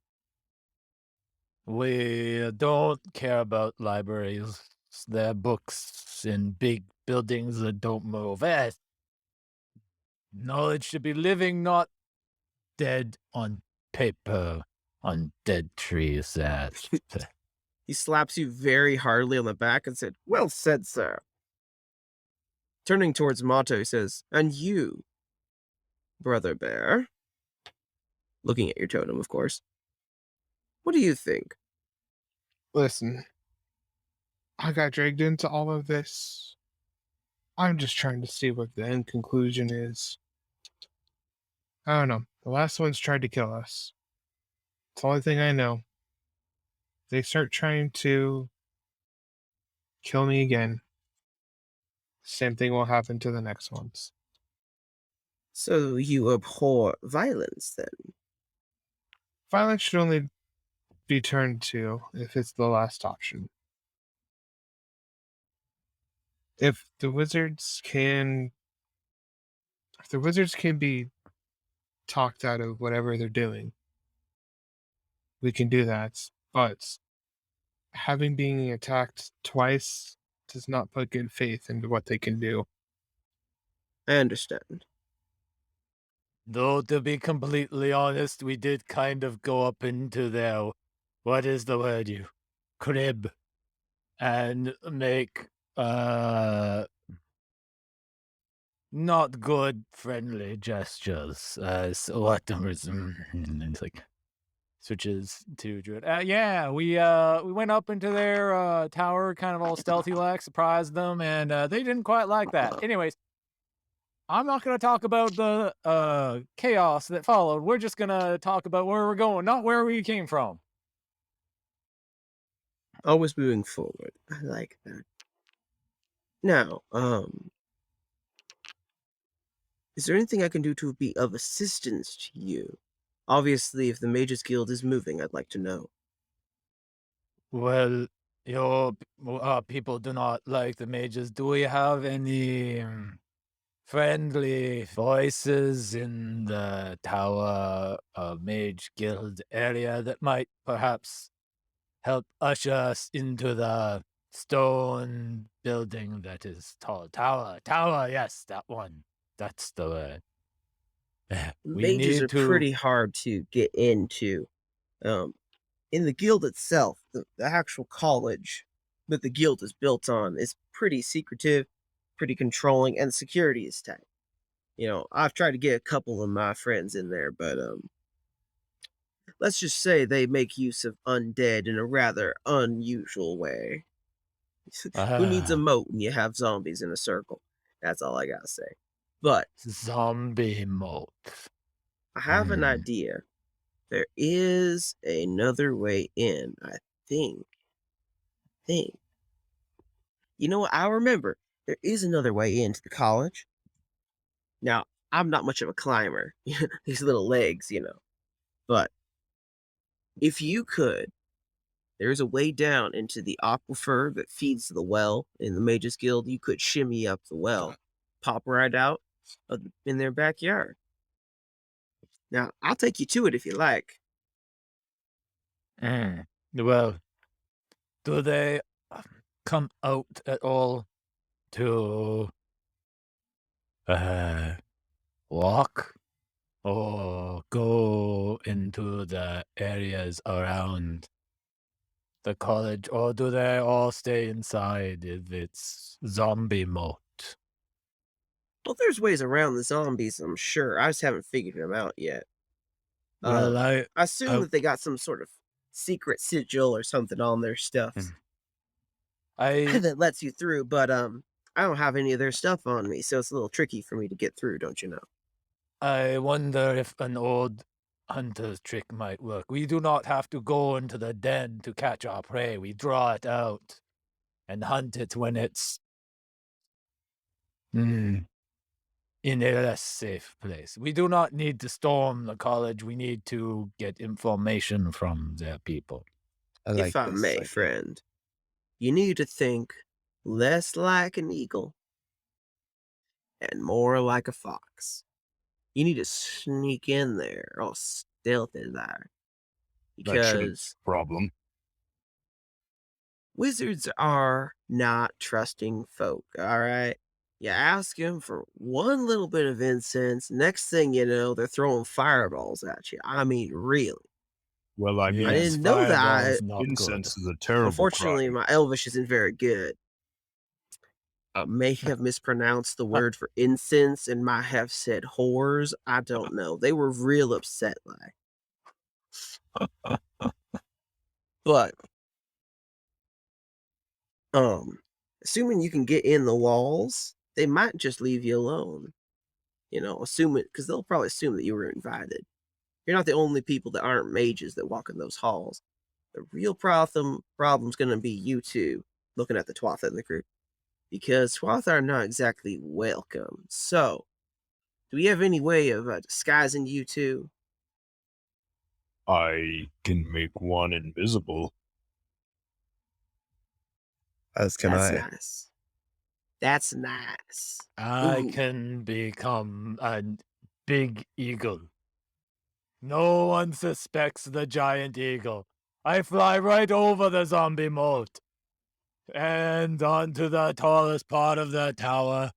We don't care about libraries. They're books in big buildings that don't move. Knowledge should be living, not dead on paper, on dead trees. He slaps you very hardly on the back and said, "Well said, sir." Turning towards Mato, he says, "And you, Brother Bear," looking at your totem, of course, "what do you think?" Listen, I got dragged into all of this. I'm just trying to see what the end conclusion is. I don't know. The last ones tried to kill us. It's the only thing I know. If they start trying to kill me again, same thing will happen to the next ones. So you abhor violence, then? Violence should only be turned to if it's the last option. If the wizards can be talked out of whatever they're doing, we can do that. But having being attacked twice does not put good faith into what they can do. I understand. Though, to be completely honest, we did kind of go up into their, what is the word you, crib, and make, not good friendly gestures. So what was, it's like, switches to Druid. Yeah, we went up into their tower, kind of all stealthy like, surprised them, and they didn't quite like that. Anyways, I'm not going to talk about the chaos that followed. We're just going to talk about where we're going, not where we came from. Always moving forward. I like that. Now, is there anything I can do to be of assistance to you? Obviously, if the Mages Guild is moving, I'd like to know. Well, your people do not like the mages. Do we have any friendly voices in the Tower Mage Guild area that might perhaps help usher us into the stone building that is tall? Tower, yes, that one. That's the word. We Mages need are to. pretty hard to get into. In the guild itself, the actual college that the guild is built on is pretty secretive, pretty controlling, and security is tight. I've tried to get a couple of my friends in there, but let's just say they make use of undead in a rather unusual way. Who needs a moat when you have zombies in a circle? That's all I gotta say. But Zombie moat. I have an idea. There is another way in, I think. You know what? I remember there is another way into the college. Now, I'm not much of a climber. These little legs, But if you could, there's a way down into the aquifer that feeds the well in the Mages Guild. You could shimmy up the well, pop right out in their backyard. Now, I'll take you to it if you like. Well, do they come out at all to walk or go into the areas around the college, or do they all stay inside if it's zombie mode? Well, there's ways around the zombies, I'm sure. I just haven't figured them out yet. Well, I assume that they got some sort of secret sigil or something on their stuff that lets you through, but I don't have any of their stuff on me, so it's a little tricky for me to get through, don't you know? I wonder if an old hunter's trick might work. We do not have to go into the den to catch our prey. We draw it out and hunt it when it's in a less safe place. We do not need to storm the college. We need to get information from their people. If I may, friend, you need to think less like an eagle and more like a fox. You need to sneak in there, all stealthy there. That shouldn't be Because a problem. wizards are not trusting folk, all right? You ask them for one little bit of incense, next thing you know, they're throwing fireballs at you. I mean, really. Well, I mean, I Yes, didn't know that. fireball's not good. incense is a terrible Unfortunately, crime. my Elvish isn't very good. I may have mispronounced the word for incense and might have said whores. I don't know. They were real upset, like. But, assuming you can get in the walls, they might just leave you alone. You know, assume it, because they'll probably assume that you were invited. You're not the only people that aren't mages that walk in those halls. The real problem's going to be you two, looking at the Twatha in the group, because Twatha are not exactly welcome. So, do we have any way of disguising you two? I can make one invisible. As can That's I. nice. That's nice. I Ooh. can become a big eagle. No one suspects the giant eagle. I fly right over the zombie moat and onto the tallest part of the tower.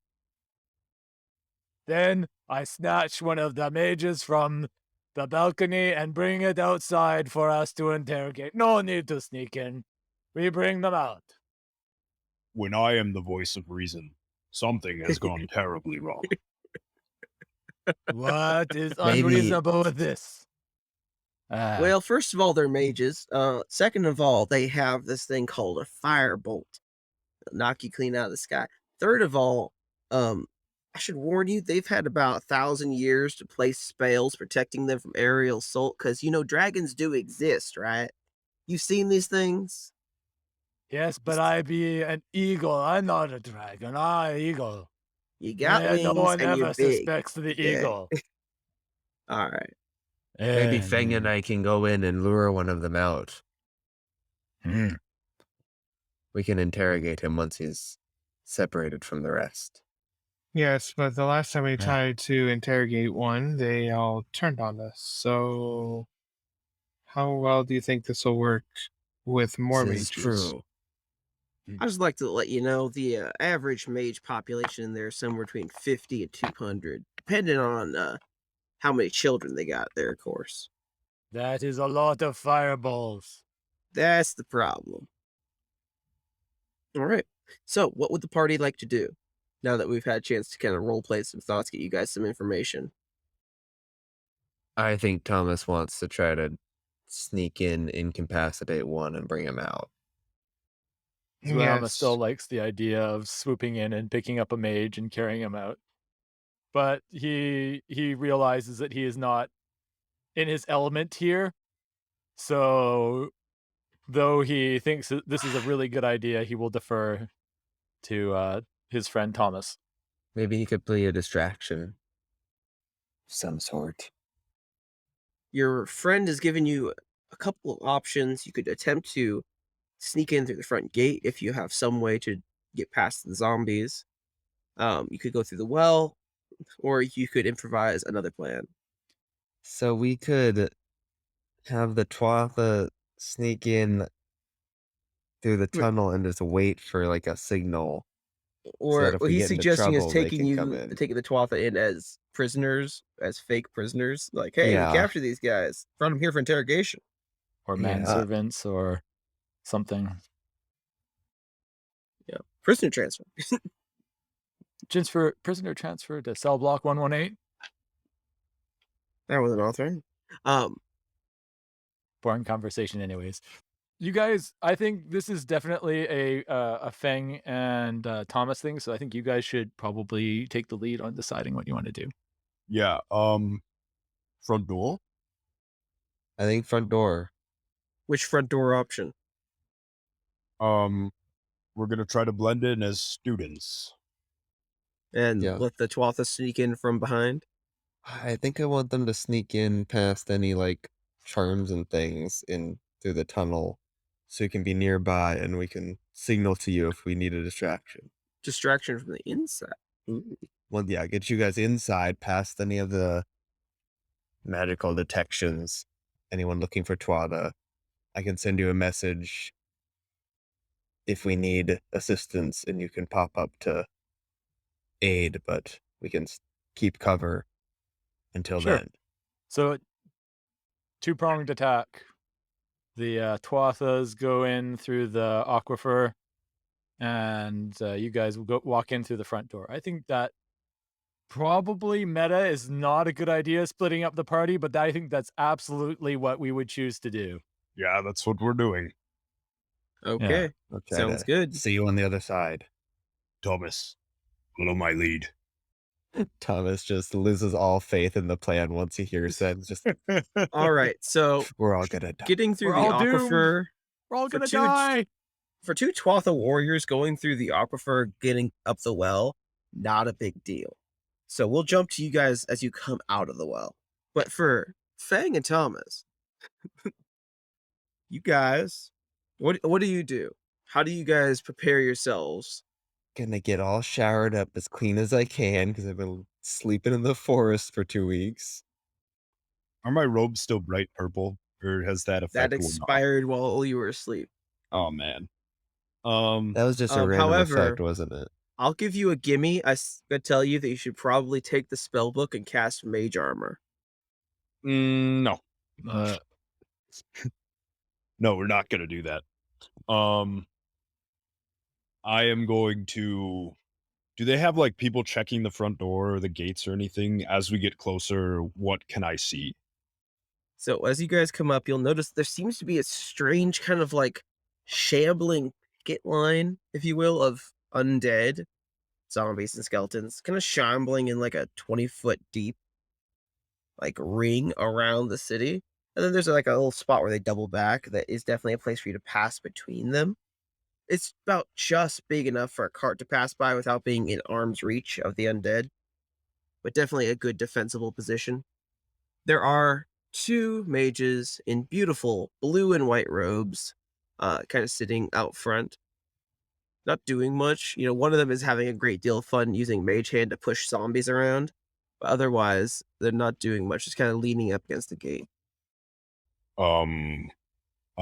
Then I snatch one of the mages from the balcony and bring it outside for us to interrogate. No need to sneak in. We bring them out. When I am the voice of reason, something has gone terribly wrong. What is Maybe- unreasonable with this? Well, first of all, they're mages. Second of all, they have this thing called a firebolt. It'll knock you clean out of the sky. Third of all, I should warn you, they've had about 1,000 years to place spells protecting them from aerial assault, because you know dragons do exist, right? You've seen these things? yes, but I be an eagle. I'm not a dragon. I eagle. You got Yeah, wings no one and ever you're big. suspects the Okay. eagle. All right. Maybe Feng and I can go in and lure one of them out. Hmm. We can interrogate him once he's separated from the rest. Yes, but the last time we Yeah. tried to interrogate one, they all turned on us. So, how well do you think this will work with more This mages? is true. I just like to let you know the average mage population in there is somewhere between 50 and 200, depending on how many children they got there, of course. That is a lot of fireballs. That's the problem. All right. So, what would the party like to do now that we've had a chance to kind of role play some thoughts, get you guys some information? I think Thomas wants to try to sneak in, incapacitate one, and bring him out. Zuama Yes. still likes the idea of swooping in and picking up a mage and carrying him out. But he realizes that he is not in his element here. So though he thinks that this is a really good idea, he will defer to his friend Thomas. Maybe he could play a distraction of some sort. Your friend has given you a couple of options. You could attempt to sneak in through the front gate if you have some way to get past the zombies. You could go through the well, or you could improvise another plan. So we could have the Twatha sneak in through the tunnel and just wait for like a signal. Or that if what we he's get into suggesting is trouble, they taking can come in. taking the Twatha in as prisoners, as fake prisoners. Like, hey, Yeah. we capture these guys, brought them here for interrogation. Or Yeah. manservants or something. Yeah, prisoner transfer. Prisoner transfer to cell block 118. That wasn't authored. Boring conversation anyways. You guys, I think this is definitely a Feng and Thomas thing, so I think you guys should probably take the lead on deciding what you want to do. Yeah, front door? I think front door. Which front door option? We're gonna try to blend in as students. And Yeah. let the Twatha sneak in from behind? I think I want them to sneak in past any like charms and things in through the tunnel, so you can be nearby and we can signal to you if we need a distraction. Distraction from the inside. Ooh. Well, yeah, get you guys inside past any of the magical detections. Anyone looking for Twatha, I can send you a message if we need assistance, and you can pop up to aid, but we can keep cover until Sure. then. So, two-pronged attack. The Tuathas go in through the aquifer, and you guys will walk in through the front door. I think that probably meta is not a good idea, splitting up the party, but I think that's absolutely what we would choose to do. Yeah, that's what we're doing. Okay. I'll try Sounds to good. See you on the other side. Thomas, follow my lead. Thomas just loses all faith in the plan once he hears that. It's just All right. So we're all gonna die. getting through We're the all doomed. aquifer We're all For gonna two- die. for two Tuatha warriors going through the aquifer, getting up the well, not a big deal. So we'll jump to you guys as you come out of the well. But for Fang and Thomas, you guys, what do you do? How do you guys prepare yourselves? Gonna get all showered up as clean as I can because I've been sleeping in the forest for 2 weeks. Are my robes still bright purple, or has that That effect worn off? expired while you were asleep. Oh man. That was just a random however- effect, wasn't it? I'll give you a gimme. I could tell you that you should probably take the spell book and cast Mage Armor. No, Uh, no, we're not gonna do that. I am going to. Do they have like people checking the front door or the gates or anything? As we get closer, what can I see? So as you guys come up, you'll notice there seems to be a strange kind of like shambling picket line, if you will, of undead zombies and skeletons, kind of shambling in like a 20-foot deep like ring around the city. And then there's like a little spot where they double back that is definitely a place for you to pass between them. It's about just big enough for a cart to pass by without being in arm's reach of the undead, but definitely a good defensible position. There are 2 mages in beautiful blue and white robes, kind of sitting out front, not doing much. You know, one of them is having a great deal of fun using Mage Hand to push zombies around, but otherwise, they're not doing much, just kind of leaning up against the gate. I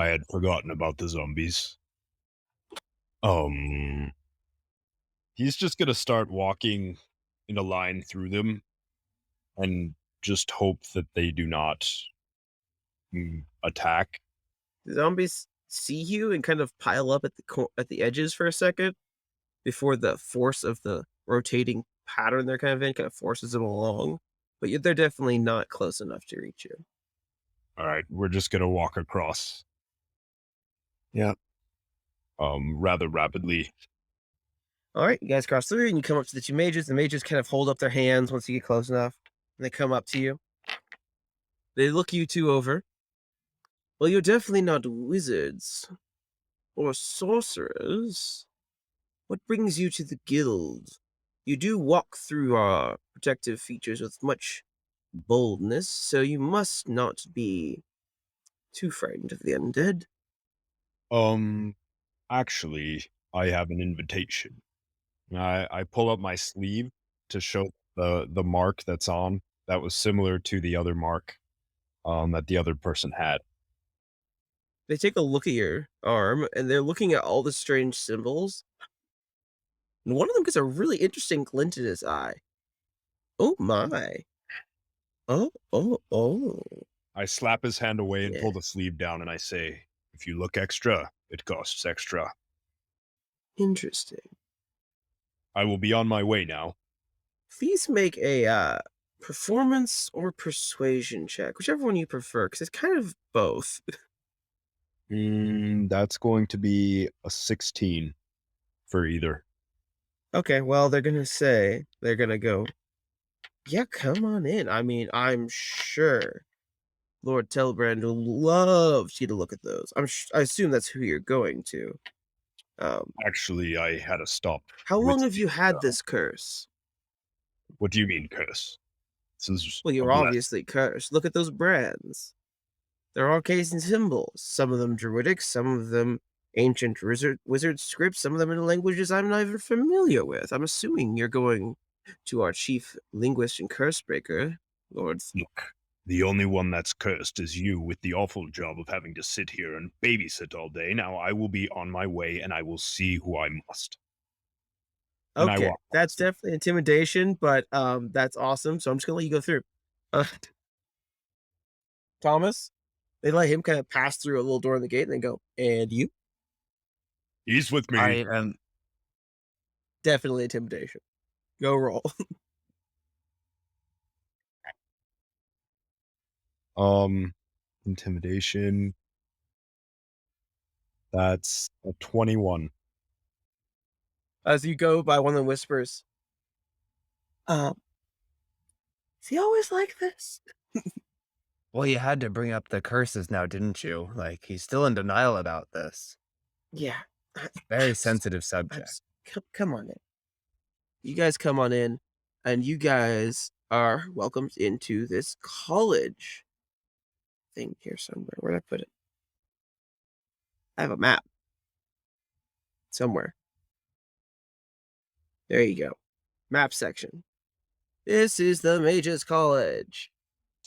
had forgotten about the zombies. He's just gonna start walking in a line through them and just hope that they do not attack. The zombies see you and kind of pile up at the edges for a second before the force of the rotating pattern they're kind of forces them along. But they're definitely not close enough to reach you. All right, we're just gonna walk across. Yeah. Rather rapidly. All right, you guys cross through and you come up to the 2 mages. The mages kind of hold up their hands once you get close enough. And they come up to you. They look you 2 over. Well, you're definitely not wizards or sorcerers. What brings you to the guild? You do walk through our protective features with much boldness, so you must not be too frightened of the undead. Actually, I have an invitation. I pull up my sleeve to show the mark that's on. That was similar to the other mark that the other person had. They take a look at your arm, and they're looking at all the strange symbols. And one of them gets a really interesting glint in his eye. Oh my. Oh. I slap his hand away and Yeah. pull the sleeve down, and I say, if you look extra, it costs extra. Interesting. I will be on my way now. Please make a performance or persuasion check, whichever one you prefer, because it's kind of both. That's going to be a 16 for either. Okay, well, they're gonna go, yeah, come on in. I mean, I'm sure Lord Telbrand will love you to look at those. I assume that's who you're going to. Actually, I had to stop. How long with have you the, had this curse? What do you mean, curse? This is Well, you're a bless- obviously cursed. Look at those brands. They're all casing symbols. Some of them druidic, some of them ancient wizard scripts, some of them in languages I'm not even familiar with. I'm assuming you're going to our chief linguist and curse breaker, Lord. Look, the only one that's cursed is you with the awful job of having to sit here and babysit all day. Now I will be on my way and I will see who I must. And I Okay, walk that's definitely intimidation, but that's awesome. So I'm just gonna let you go through. Thomas, They let him kind of pass through a little door in the gate and then go, and you? He's with me. I am. Definitely intimidation. Go roll. Intimidation. That's a 21. As you go by, one of them whispers, is he always like this? Well, you had to bring up the curses now, didn't you? Like, he's still in denial about this. Yeah. Very sensitive subject. Come on in. You guys come on in, and you guys are welcomed into this college thing here somewhere. Where'd I put it? I have a map somewhere. There you go. Map section. This is the Mage's College.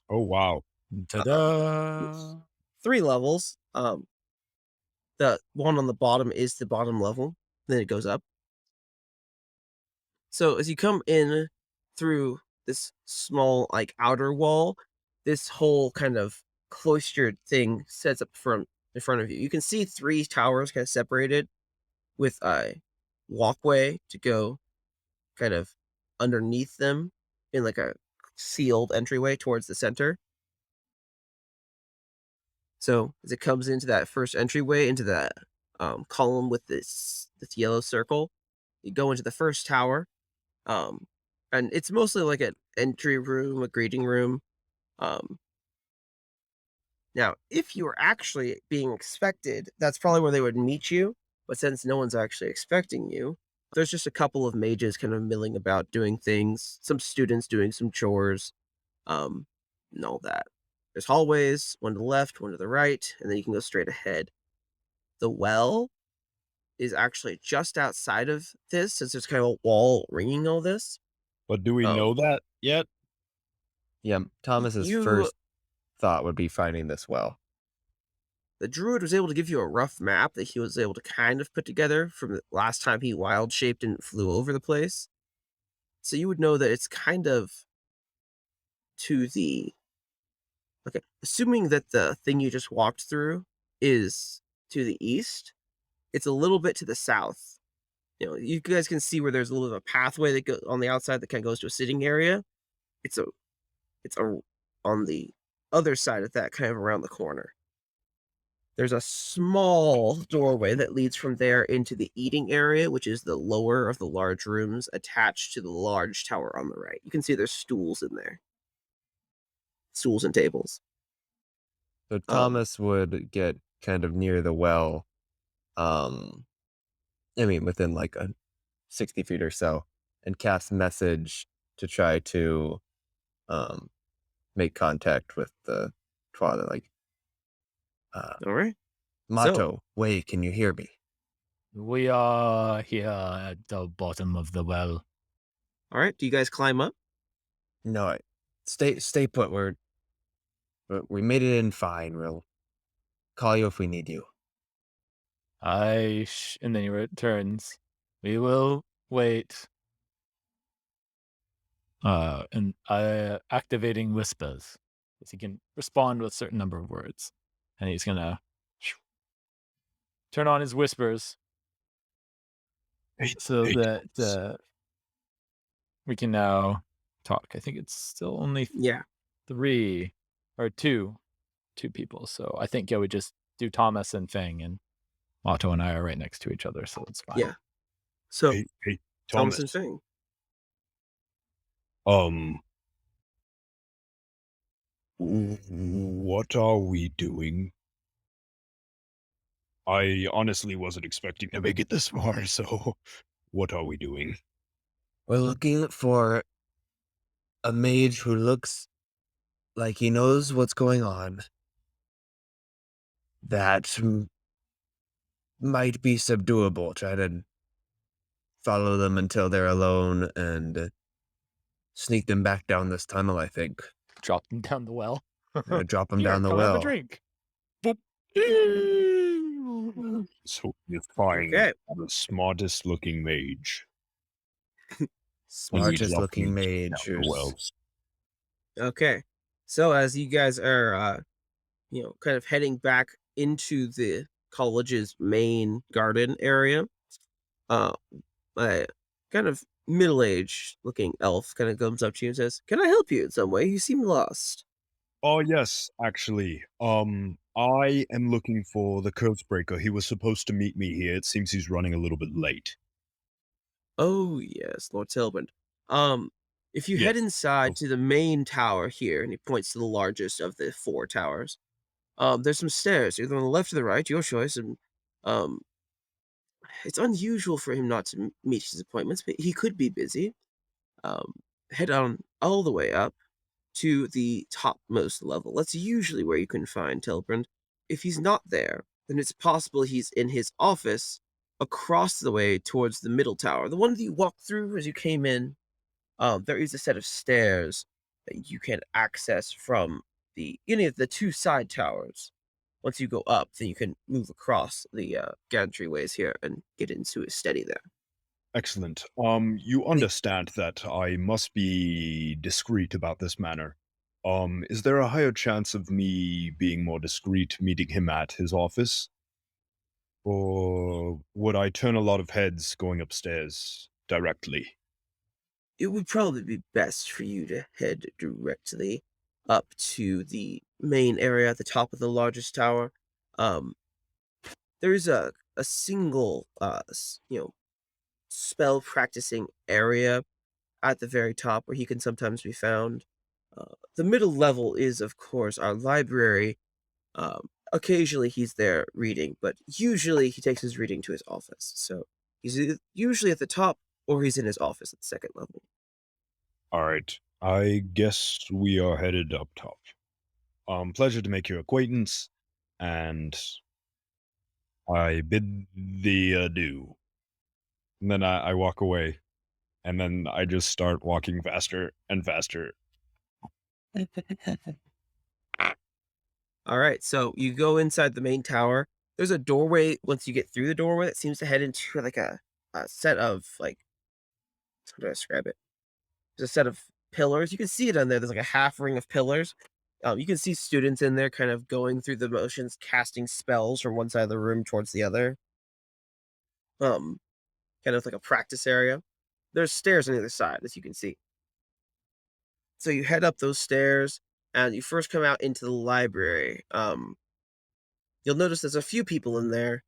Oh, wow. Ta-da! 3 levels. The one on the bottom is the bottom level. Then it goes up. So as you come in through this small, like, outer wall, this whole kind of cloistered thing sets up in front of you. You can see 3 towers kind of separated with a walkway to go kind of underneath them in like a sealed entryway towards the center. So as it comes into that first entryway, into that column with this yellow circle, you go into the first tower. And it's mostly like an entry room, a greeting room. Now, if you were actually being expected, that's probably where they would meet you. But since no one's actually expecting you, there's just a couple of mages kind of milling about doing things, some students doing some chores, and all that. There's hallways, one to the left, one to the right, and then you can go straight ahead. The well is actually just outside of this, since there's kind of a wall ringing all this. But do we know that yet? Yeah, Thomas's first thought would be finding this well. The druid was able to give you a rough map that he was able to kind of put together from the last time he wild shaped and flew over the place. So you would know that it's kind of to the... Okay, assuming that the thing you just walked through is to the east, it's a little bit to the south. You know, you guys can see where there's a little bit of a pathway that goes on the outside that kind of goes to a sitting area. It's on the other side of that, kind of around the corner. There's a small doorway that leads from there into the eating area, which is the lower of the large rooms attached to the large tower on the right. You can see there's stools in there. Stools and tables. So Thomas would get kind of near the well, within like 60 feet or so, and cast message to try to make contact with the father. Like, all right. Mato, wait, can you hear me? We are here at the bottom of the well. All right. Do you guys climb up? No, stay put. We made it in fine. We'll call you if we need you. And then he returns. We will wait. And activating whispers, because he can respond with a certain number of words, and he's gonna turn on his whispers so that we can now talk. I think it's still only 3 or 2 people, so I think we just do Thomas and Fang, and Otto and I are right next to each other, so it's fine. Yeah. So hey, Thomas and Fang. What are we doing? I honestly wasn't expecting to make it this far, so what are we doing? We're looking for a mage who looks like he knows what's going on, that might be subduable. Try to follow them until they're alone and sneak them back down this tunnel, I think. Drop them down the well. Drop them Here, down the come well. have a drink. So you find the smartest looking mage. Smartest looking mage. Okay. So as you guys are kind of heading back into the college's main garden area. Uh, a kind of middle-aged looking elf kind of comes up to you and says, "Can I help you in some way? You seem lost." Oh yes, actually. I am looking for the Curvebreaker. He was supposed to meet me here. It seems he's running a little bit late. Oh, yes, Lord Tilbrand. If you head Yes. inside to the main tower here, and he points to the largest of the 4 towers, there's some stairs, either on the left or the right, your choice, and, um, it's unusual for him not to meet his appointments, but he could be busy. Um, Head on all the way up to the topmost level. That's usually where you can find Tilbrand. If he's not there, then it's possible he's in his office across the way towards the middle tower. The one that you walked through as you came in. There is a set of stairs that you can access from any of the 2 side towers. Once you go up, then you can move across the gantryways here and get into a steady there. Excellent. You understand that I must be discreet about this matter. Is there a higher chance of me being more discreet meeting him at his office? Or would I turn a lot of heads going upstairs directly? It would probably be best for you to head directly up to the main area at the top of the largest tower. Um, there is a single spell practicing area at the very top where he can sometimes be found. The middle level is, of course, our library. Occasionally he's there reading, but usually he takes his reading to his office. So he's usually at the top or he's in his office at the second level. All right. I guess we are headed up top. Pleasure to make your acquaintance, and I bid thee adieu. And then I walk away, and then I just start walking faster and faster. All right, so you go inside the main tower. There's a doorway once you get through the doorway that seems to head into like a set of like how do I describe it? There's a set of pillars. You can see it on there. There's like a half ring of pillars. You can see students in there kind of going through the motions, casting spells from one side of the room towards the other. Um, Kind of like a practice area. There's stairs on the other side, as you can see. So you head up those stairs, and you first come out into the library. You'll notice there's a few people in there.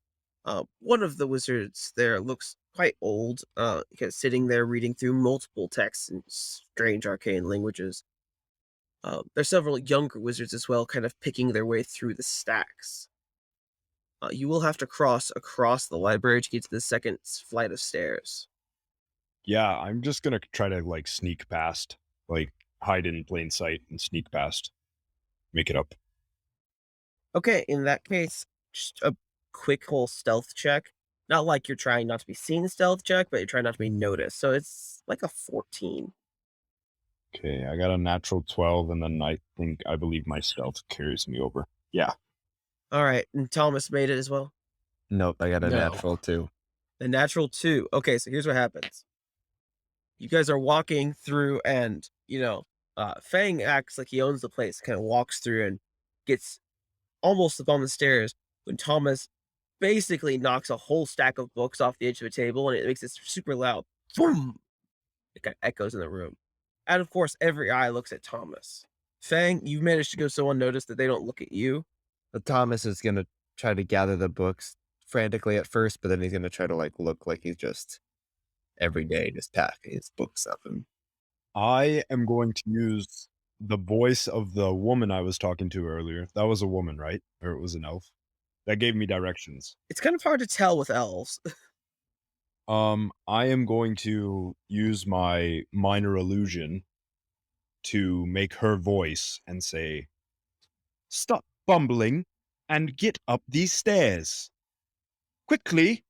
One of the wizards there looks quite old, kind of sitting there reading through multiple texts in strange arcane languages. There's several younger wizards as well, kind of picking their way through the stacks. You will have to cross across the library to get to the second flight of stairs. Yeah, I'm just gonna try to like sneak past, like hide in plain sight and sneak past, make it up. Okay, in that case, just a quick whole stealth check. Not like you're trying not to be seen stealth check, but you're trying not to be noticed. So it's like a 14. Okay, I got a natural 12, and then I believe my stealth carries me over. Yeah. All right, and Thomas made it as well. Nope, I got a No. natural 2. The natural 2. Okay, so here's what happens. You guys are walking through, and Fang acts like he owns the place. Kind of walks through and gets almost up on the stairs when Thomas basically knocks a whole stack of books off the edge of a table, and it makes this super loud boom. It kind of echoes in the room. And of course, every eye looks at Thomas. Fang, you've managed to go so unnoticed that they don't look at you. But Thomas is going to try to gather the books frantically at first, but then he's going to try to look like he's just every day just packing his books up. And I am going to use the voice of the woman I was talking to earlier. That was a woman, right? Or it was an elf. That gave me directions. It's kind of hard to tell with elves. I am going to use my minor illusion to make her voice and say, "Stop bumbling and get up these stairs. Quickly!"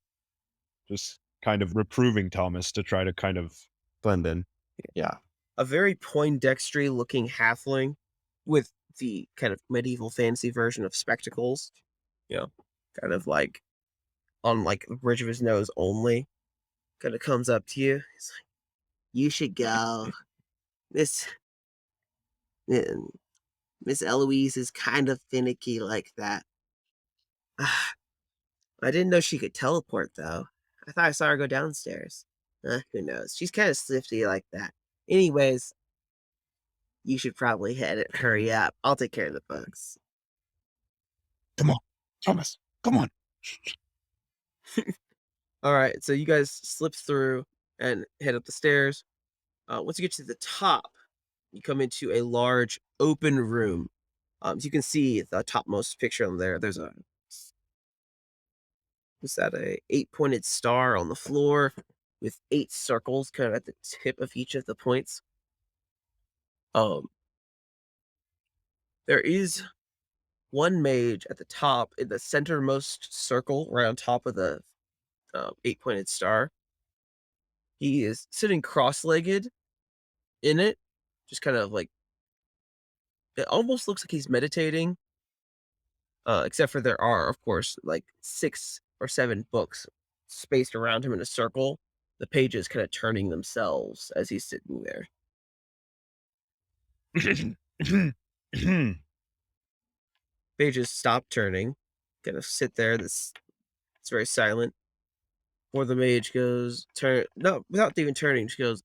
Just kind of reproving Thomas to try to kind of blend in. Yeah. A very Poindextery looking halfling with the kind of medieval fantasy version of spectacles, kind of like on like the bridge of his nose only, kind of comes up to you. He's like, "You should go. This Miss Eloise is kind of finicky like that. I didn't know she could teleport, though. I thought I saw her go downstairs. Who knows? She's kind of slifty like that. Anyways, you should probably hurry up. I'll take care of the bugs. Come on, Thomas. Come on. All right, so you guys slip through and head up the stairs. Once you get to the top, you come into a large open room. As you can see the topmost picture on there. There's a 8-pointed star on the floor with 8 circles kind of at the tip of each of the points. There is one mage at the top in the centermost circle, right on top of the 8-pointed star. He is sitting cross-legged in it, just kind of like, it almost looks like he's meditating. Except for there are, of course, like 6 or 7 books spaced around him in a circle. The pages kind of turning themselves as he's sitting there. Pages stop turning, kind of sit there. It's very silent. Or the mage goes, without even turning, she goes,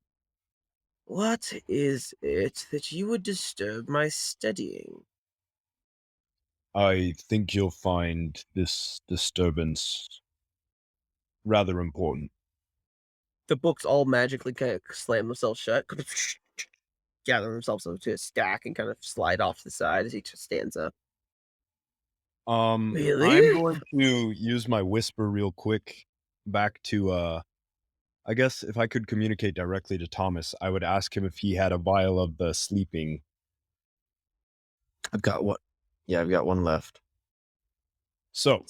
"What is it that you would disturb my studying?" I think you'll find this disturbance rather important. The books all magically kind of slam themselves shut, gather themselves up to a stack, and kind of slide off to the side as he just stands up. Really? I'm going to use my whisper real quick back to, I guess if I could communicate directly to Thomas, I would ask him if he had a vial of the sleeping. I've got one. Yeah, I've got one left. So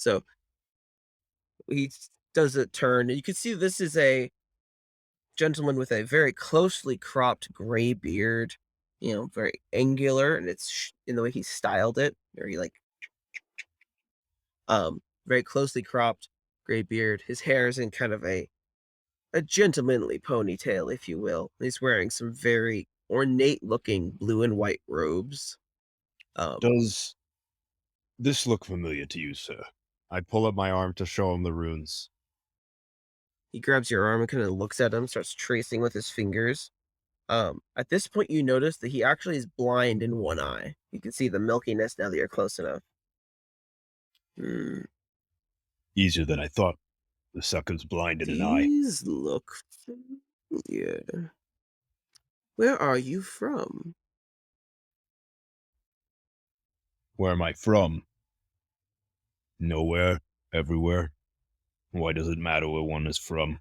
he does a turn. You can see this is a gentleman with a very closely cropped gray beard, very angular, and it's in the way he styled it, very like very closely cropped gray beard. His hair is in kind of a gentlemanly ponytail, if you will. He's wearing some very ornate looking blue and white robes. Does this look familiar to you, sir? I pull up my arm to show him the runes. He grabs your arm and kind of looks at him, starts tracing with his fingers. At this point, you notice that he actually is blind in one eye. You can see the milkiness now that you're close enough. Easier than I thought. The sucker's blind in an eye. These look familiar. Where are you from? Where am I from? Nowhere. Everywhere. Why does it matter where one is from?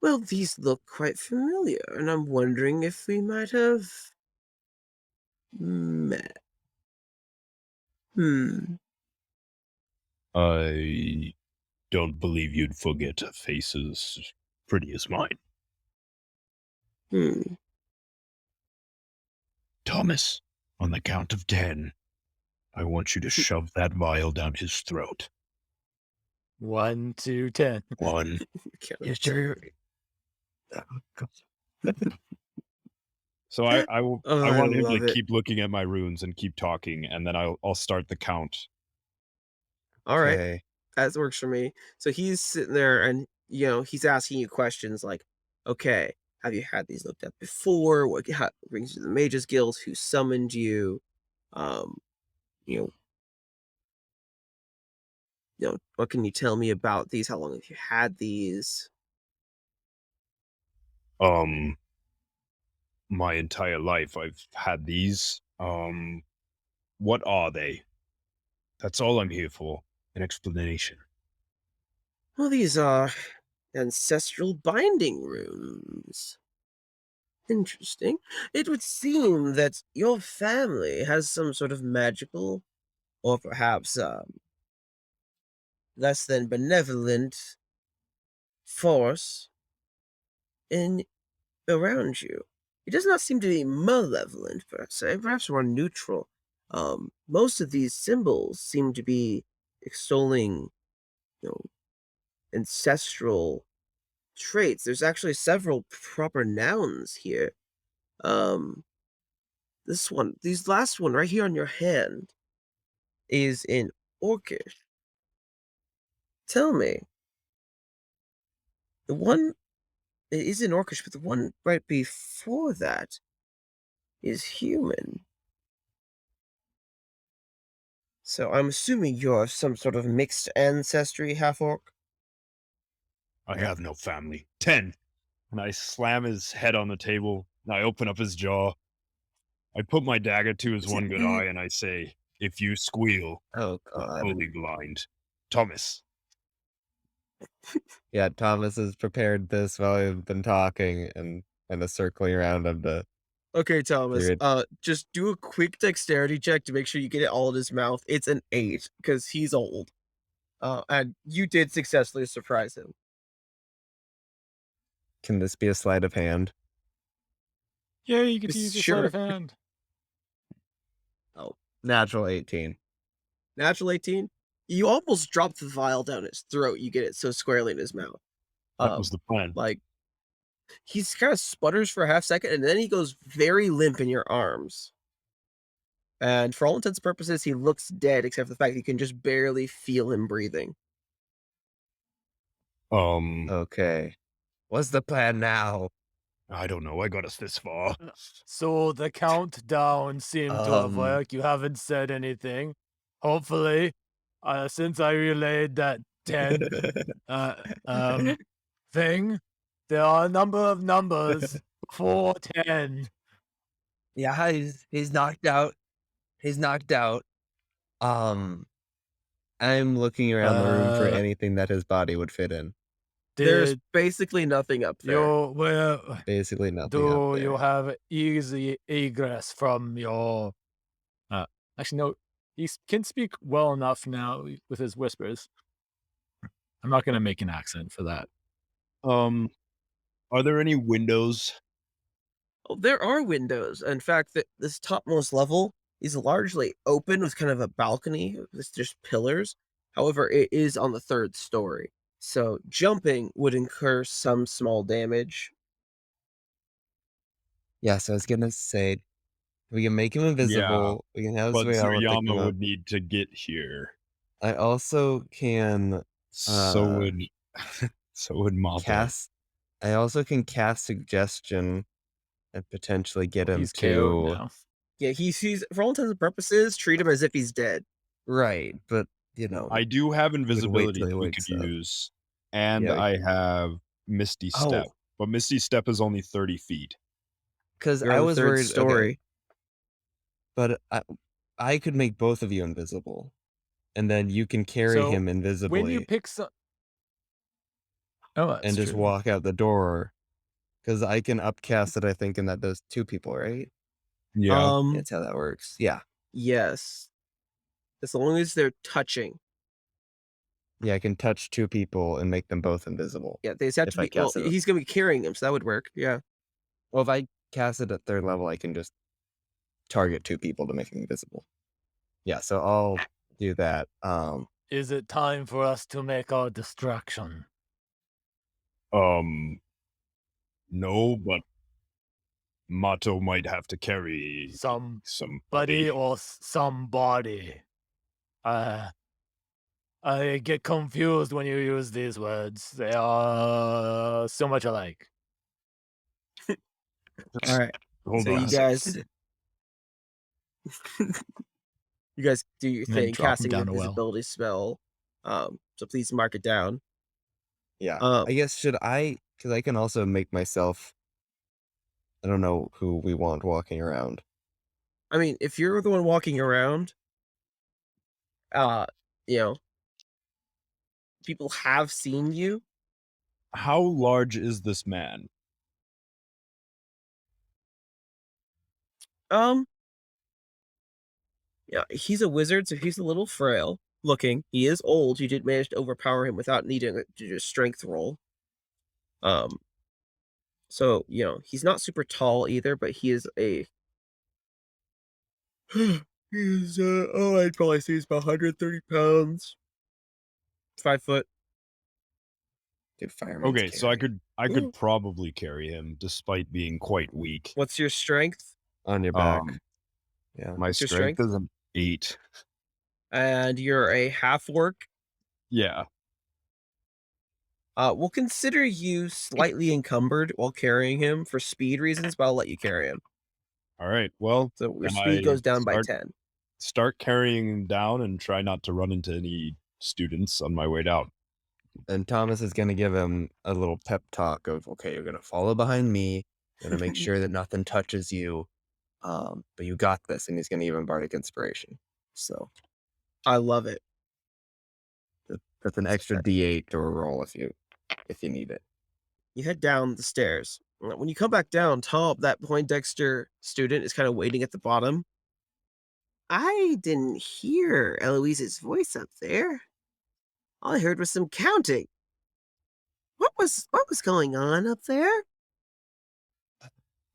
Well, these look quite familiar, and I'm wondering if we might have met. I don't believe you'd forget a face as pretty as mine. Thomas, on the count of 10, I want you to shove that vial down his throat. 1, 2, 10. 1. You sure? So I I want him love to it. keep looking at my runes and keep talking, and then I'll start the count. All right, Okay. that works for me. So he's sitting there, and he's asking you questions like, "Okay, have you had these looked at before? What brings you to the Mages Guild? Who summoned you? You what can you tell me about these? How long have you had these?" My entire life I've had these. What are they? That's all I'm here for. An explanation. Well, these are ancestral binding runes. Interesting. It would seem that your family has some sort of magical, or perhaps less than benevolent force in around you. It does not seem to be malevolent per se, perhaps more neutral. Most of these symbols seem to be extolling, you know, ancestral traits. There's actually several proper nouns here. these last one right here on your hand is in Orcish. Tell me, the one it is in Orcish, but the one right before that is human. So I'm assuming you're some sort of mixed ancestry half-orc? I have no family. 10. And I slam his head on the table. And I open up his jaw. I put my dagger to his one good eye and I say, if you squeal, Oh you're god. fully blind. Thomas. Yeah, Thomas has prepared this while we've been talking and circling around him to Okay, Thomas. hear it. Just do a quick dexterity check to make sure you get it all in his mouth. It's an 8 because he's old. And you did successfully surprise him. Can this be a sleight of hand? Yeah, you get to use your sleight of Sure. hand. Natural 18. Natural 18. You almost drop the vial down his throat. You get it so squarely in his mouth. That was the plan. Like, he's kind of sputters for a half second, and then he goes very limp in your arms. And for all intents and purposes, he looks dead, except for the fact that you can just barely feel him breathing. Okay. What's the plan now? I don't know. I got us this far. So the countdown seemed to have worked. You haven't said anything. Hopefully, since I relayed that 10 thing, there are a number of numbers for 10. Yeah, he's knocked out. He's knocked out. I'm looking around the room for anything that his body would fit in. There's basically nothing up there. Basically nothing up Do there. you have easy egress from your... actually, no. He can speak well enough now with his whispers. I'm not going to make an accent for that. Are there any windows? Oh, there are windows. In fact, this topmost level is largely open with kind of a balcony with just pillars. However, it is on the 3rd story. So jumping would incur some small damage. Yeah, so I was gonna say we can make him invisible. We can have But his way out with the Tsuriyama would need to get here. I also can So would Mappa. cast. I also can cast suggestion and potentially get him He's KO'd to now. Yeah, he's for all intents and purposes, treat him as if he's dead. right, but you know, I do have invisibility till he we wakes could up. use, and Yeah, we I have Misty Step, Oh. but Misty Step is only 30 feet. Because You're I on the was 3rd worried. story. Okay, but I could make both of you invisible, and then you can carry So, him invisibly When you pick some... Oh, that's and just true. walk out the door. Because I can upcast it, I think, and that does 2 people, right? Yeah. That's how that works. Yeah. Yes. As long as they're touching. Yeah, I can touch 2 people and make them both invisible. Yeah, they just have If to I be. Well, cast it. he's gonna be carrying them, so that would work. Yeah. Well, if I cast it at 3rd level, I can just target 2 people to make them invisible. Yeah, so I'll do that. Is it time for us to make our distraction? No, but Mato might have to carry Somebody or somebody. I get confused when you use these words. They are so much alike. All right. Hold So on. you guys, you guys do your And then thing, drop 'em casting down a well. invisibility spell. So please mark it down. Yeah. I guess should I? Because I can also make myself. I don't know who we want walking around. I mean, if you're the one walking around, you know, people have seen you. How large is this man? Yeah, he's a wizard, so he's a little frail looking. He is old. You did manage to overpower him without needing to do a strength roll. So, you know, he's not super tall either, but he is a he's I'd probably say he's about 130 pounds. 5 foot. Dude, fireman's Okay, so I carry. could Ooh. probably carry him despite being quite weak. What's your strength? On your back. Yeah. My What's your strength strength? is an 8. And you're a half orc. Yeah. We'll consider you slightly encumbered while carrying him for speed reasons, but I'll let you carry him. All right. Well, So your can speed I goes down by 10. start carrying him down and try not to run into any students on my way down? And Thomas is going to give him a little pep talk of, okay, you're going to follow behind me. Going to make sure that nothing touches you. But you got this. And he's going to give him bardic inspiration. So I love it. that's an extra D8 to roll if you need it. You head down the stairs. When you come back down, that Poindexter student is kind of waiting at the bottom. I didn't hear Eloise's voice up there. All I heard was some counting. What was going on up there?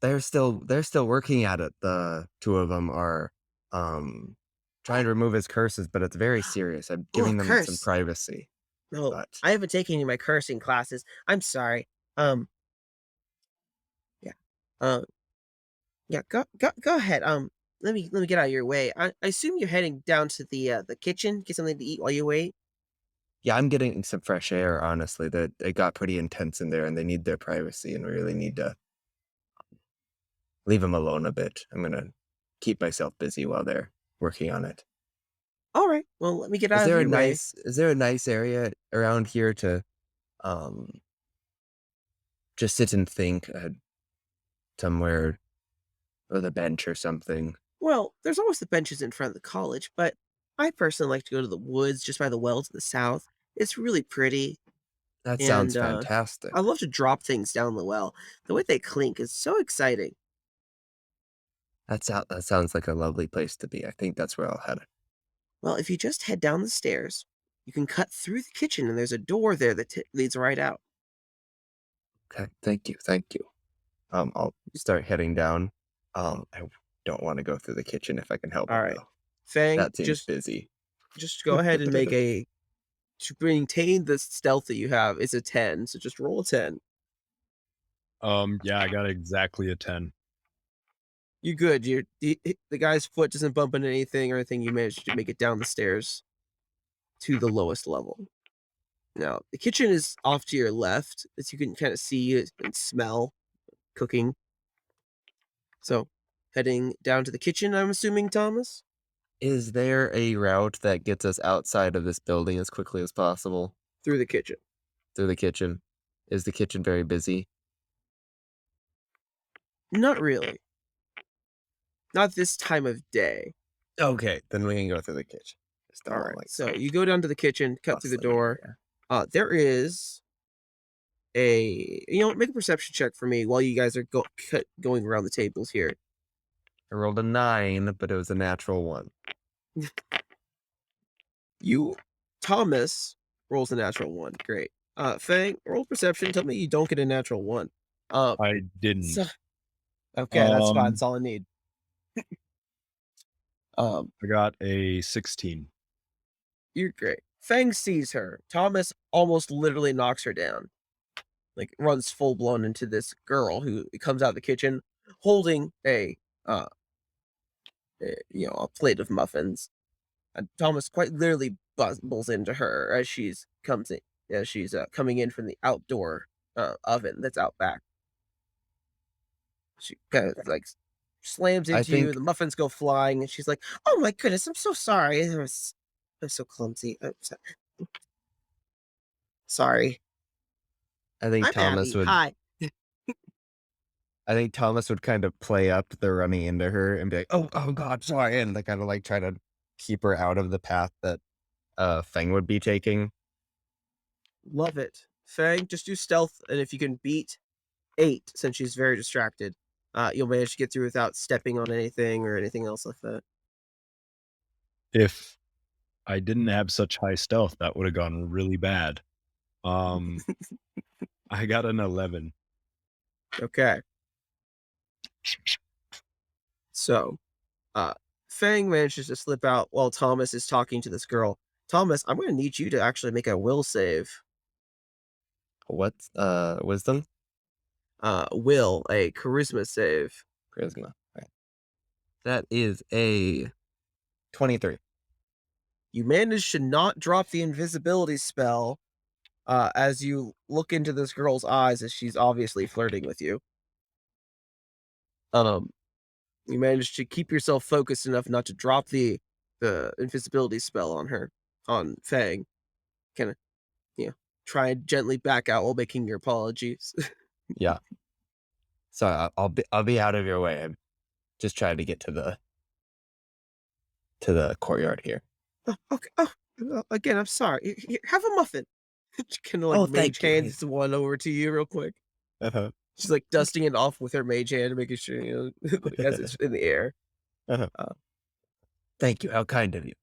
They're still working at it. The two of them are trying to remove his curses, but it's very serious. I'm giving them some curse. privacy. No, But I haven't taken any of my cursing classes. I'm sorry. Yeah. Yeah. Go ahead. Let me get out of your way. I assume you're heading down to the kitchen, get something to eat while you wait. yeah, I'm getting some fresh air, honestly. That it got pretty intense in there and they need their privacy and we really need to leave them alone a bit. I'm gonna keep myself busy while they're working on it. All right. Well, let me get out of your way. Is there a nice area around here to just sit and think somewhere with a bench or something? Well, there's always the benches in front of the college, but I personally like to go to the woods just by the well to the south. It's really pretty. That sounds And fantastic. I love to drop things down the well. The way they clink is so exciting. That sounds like a lovely place to be. I think that's where I'll head. Well, if you just head down the stairs, you can cut through the kitchen and there's a door there that leads right out. Okay, thank you. I'll start heading down. I don't want to go through the kitchen if I can help All it, right. though. Fang, That seems busy. just go ahead and make to maintain the stealth that you have. It's a 10, so just roll a 10. Yeah, I got exactly a 10. You good. The guy's foot doesn't bump into anything or anything. You managed to make it down the stairs to the lowest level. Now, the kitchen is off to your left, as you can kind of see and smell cooking. So, heading down to the kitchen, I'm assuming, Thomas? Is there a route that gets us outside of this building as quickly as possible? Through the kitchen. Through the kitchen. Is the kitchen very busy? Not really. Not this time of day. Okay, then we can go through the kitchen. All right. So you go down to the kitchen, cut through the door. There is make a perception check for me while you guys are going around the tables here. I rolled a 9, but it was a natural 1. Thomas rolls a natural 1. Great. Fang, roll perception. Tell me you don't get a natural 1. I didn't. Okay, that's fine. That's all I need. I got a 16. You're great. Fang sees her. Thomas almost literally knocks her down. Like runs full blown into this girl who comes out of the kitchen holding a plate of muffins. And Thomas quite literally bumbles into her as she's coming in from the outdoor oven that's out back. She kind of like slams into you. The muffins go flying, and she's like, "Oh my goodness, I'm so sorry. I'm so clumsy. I'm sorry." I think I'm Thomas Abby. would. Hi. I think Thomas would kind of play up the running into her and be like, "Oh God, sorry," and kind of like try to keep her out of the path that Fang would be taking. Love it. Fang, just do stealth, and if you can beat 8, since she's very distracted, you'll manage to get through without stepping on anything or anything else like that. If I didn't have such high stealth, that would have gone really bad. I got an 11. Okay. So, Fang manages to slip out while Thomas is talking to this girl. Thomas, I'm going to need you to actually make a will save. What's wisdom? A charisma save. Charisma. Right. That is a 23. You manage to not drop the invisibility spell as you look into this girl's eyes as she's obviously flirting with you. You manage to keep yourself focused enough not to drop the invisibility spell on Fang. Kind of, try and gently back out while making your apologies. Yeah. So I'll be out of your way. I'm just trying to get to the courtyard here. Okay. Again, I'm sorry. Here, have a muffin. She kind of like mage thank you. hands one over to you real quick. Uh-huh. She's like dusting it off with her mage hand, making sure as it's in the air. Uh-huh. Thank you. How kind of you.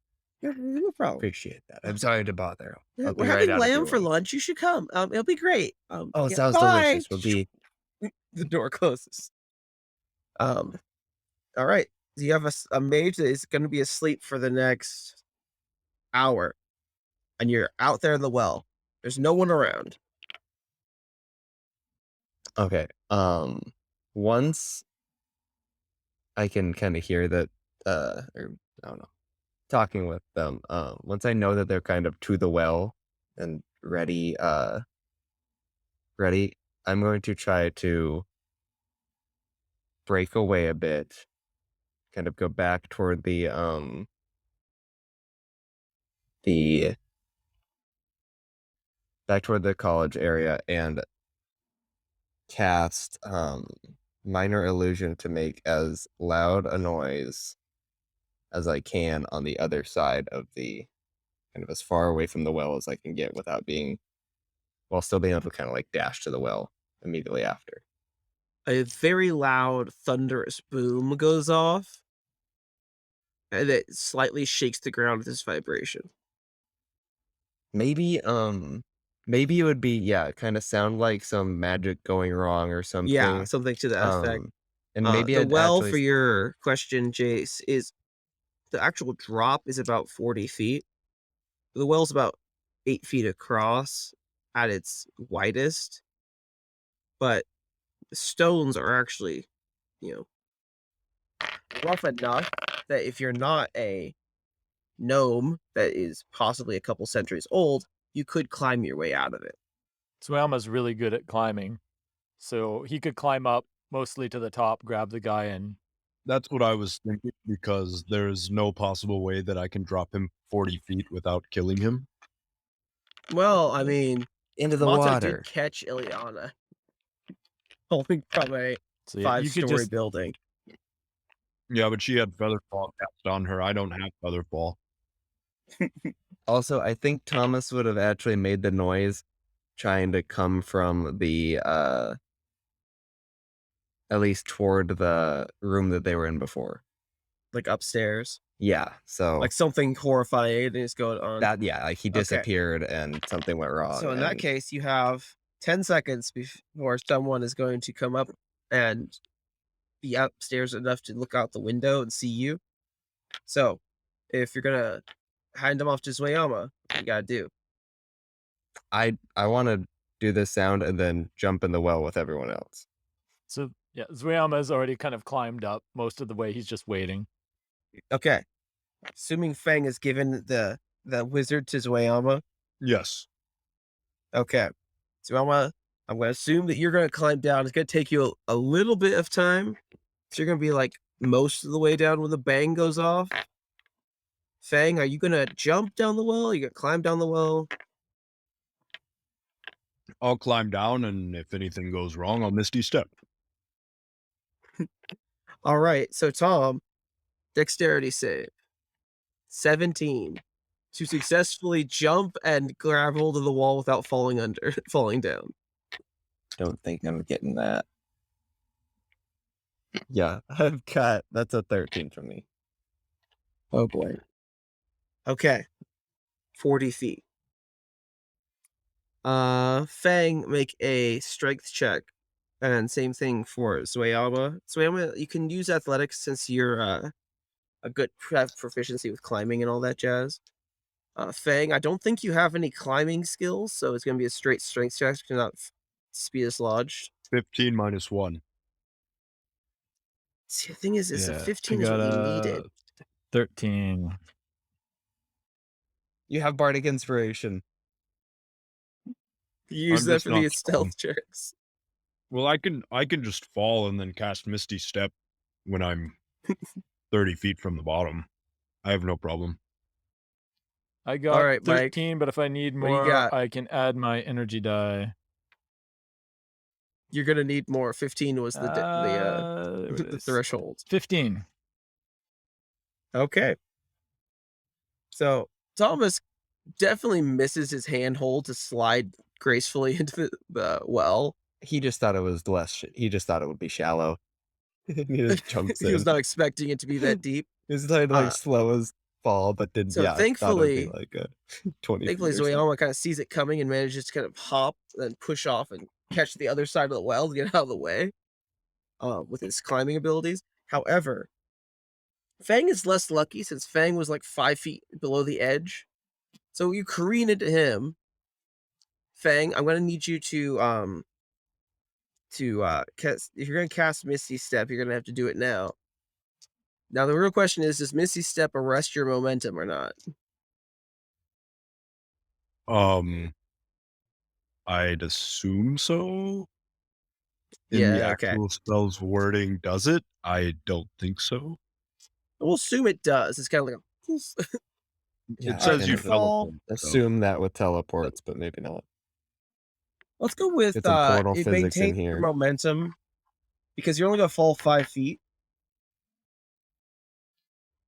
Yeah, no problem. Appreciate that. I'm sorry to bother. I'll We're be right having out of lamb your for way. lunch. You should come. It'll be great. Sounds bye. delicious. We'll be. The door closes. All right. You have a mage that is going to be asleep for the next hour, and you're out there in the well. There's no one around. Okay. Once I can kind of hear that, or I don't know, talking with them. Once I know that they're kind of to the well and ready, I'm going to try to break away a bit, kind of go back toward the back toward the college area and cast minor illusion to make as loud a noise as I can on the other side of the, kind of as far away from the well as I can get without being, while still being able to kind of like dash to the well immediately after. A very loud, thunderous boom goes off, and it slightly shakes the ground with this vibration. Maybe it would be, kind of sound like some magic going wrong or something. Yeah, something to that effect. And maybe the I'd well actually... for your question, Jace, is the actual drop is about 40 feet. The well's about 8 feet across at its widest, but the stones are actually, rough enough that if you're not a gnome that is possibly a couple centuries old, you could climb your way out of it. Tsuama's really good at climbing, so he could climb up mostly to the top, grab the guy, and... That's what I was thinking, because there's no possible way that I can drop him 40 feet without killing him. Well, I mean, into the Mata water. did catch Ileana falling from a So yeah, you could 5-story just... building. Yeah, but she had Featherfall cast on her. I don't have Featherfall. Also, I think Thomas would have actually made the noise trying to come from the, at least toward the room that they were in before. Like upstairs. Yeah, so... Like something horrifying is going on. Like he disappeared and something went wrong. So in that case, you have 10 seconds before someone is going to come up and be upstairs enough to look out the window and see you. So if you're going to hand him off to Zwayama, what you got to do? I want to do this sound and then jump in the well with everyone else. So yeah, Zwayama's already kind of climbed up most of the way. He's just waiting. Okay. Assuming Fang has given the wizard to Zwayama. Yes. Okay. Zwayama, I'm going to assume that you're going to climb down. It's going to take you a little bit of time. So you're going to be like most of the way down when the bang goes off. Fang, are you going to jump down the well? Are you going to climb down the well? I'll climb down, and if anything goes wrong, I'll Misty Step. All right. So Tom, dexterity save. 17 to successfully jump and grab hold of the wall without falling down. Don't think I'm getting that. Yeah, I've got... That's a 13 for me. Oh boy. Okay. 40 feet. Fang, make a strength check. And same thing for Zwayama. Zwayama, you can use athletics since you're a good proficiency with climbing and all that jazz. Fang, I don't think you have any climbing skills, so it's going to be a straight strength check. You cannot be dislodged. 15 minus 1. See, the thing is, a I 15 is what you needed. 13. You have bardic inspiration. You use I'm that just for not these stealth strong. checks. Well, I can just fall and then cast Misty Step when I'm 30 feet from the bottom. I have no problem. I got right, Mike. 13, but if I need What do you more, got? I can add my energy die. You're gonna need more. 15 was There it the is. threshold. 15. Okay. So Thomas definitely misses his handhold to slide gracefully into the well. He just thought it was he just thought it would be shallow. He just jumps He was in. not expecting it to be that deep. He was like slow as fall, but didn't. So Yeah, thought it'd be thankfully, like 20 feet. thankfully or something. Zoyama kind of sees it coming and manages to kind of hop, then push off and catch the other side of the well to get out of the way. With his climbing abilities. However, Fang is less lucky since Fang was like 5 feet below the edge. So you careen into him. Fang, I'm gonna need you to cast, if you're gonna cast Misty Step, you're gonna have to do it now. Now the real question is, does Misty Step arrest your momentum or not? I'd assume so. In the Yeah, okay. actual spell's wording, does it? I don't think so. We'll assume it does. It's kind of like a Yeah, It says I you kind of fall. assume that with teleports, but maybe not. let's go with Get some portal it physics in maintains here. your momentum because you're only gonna fall 5 feet.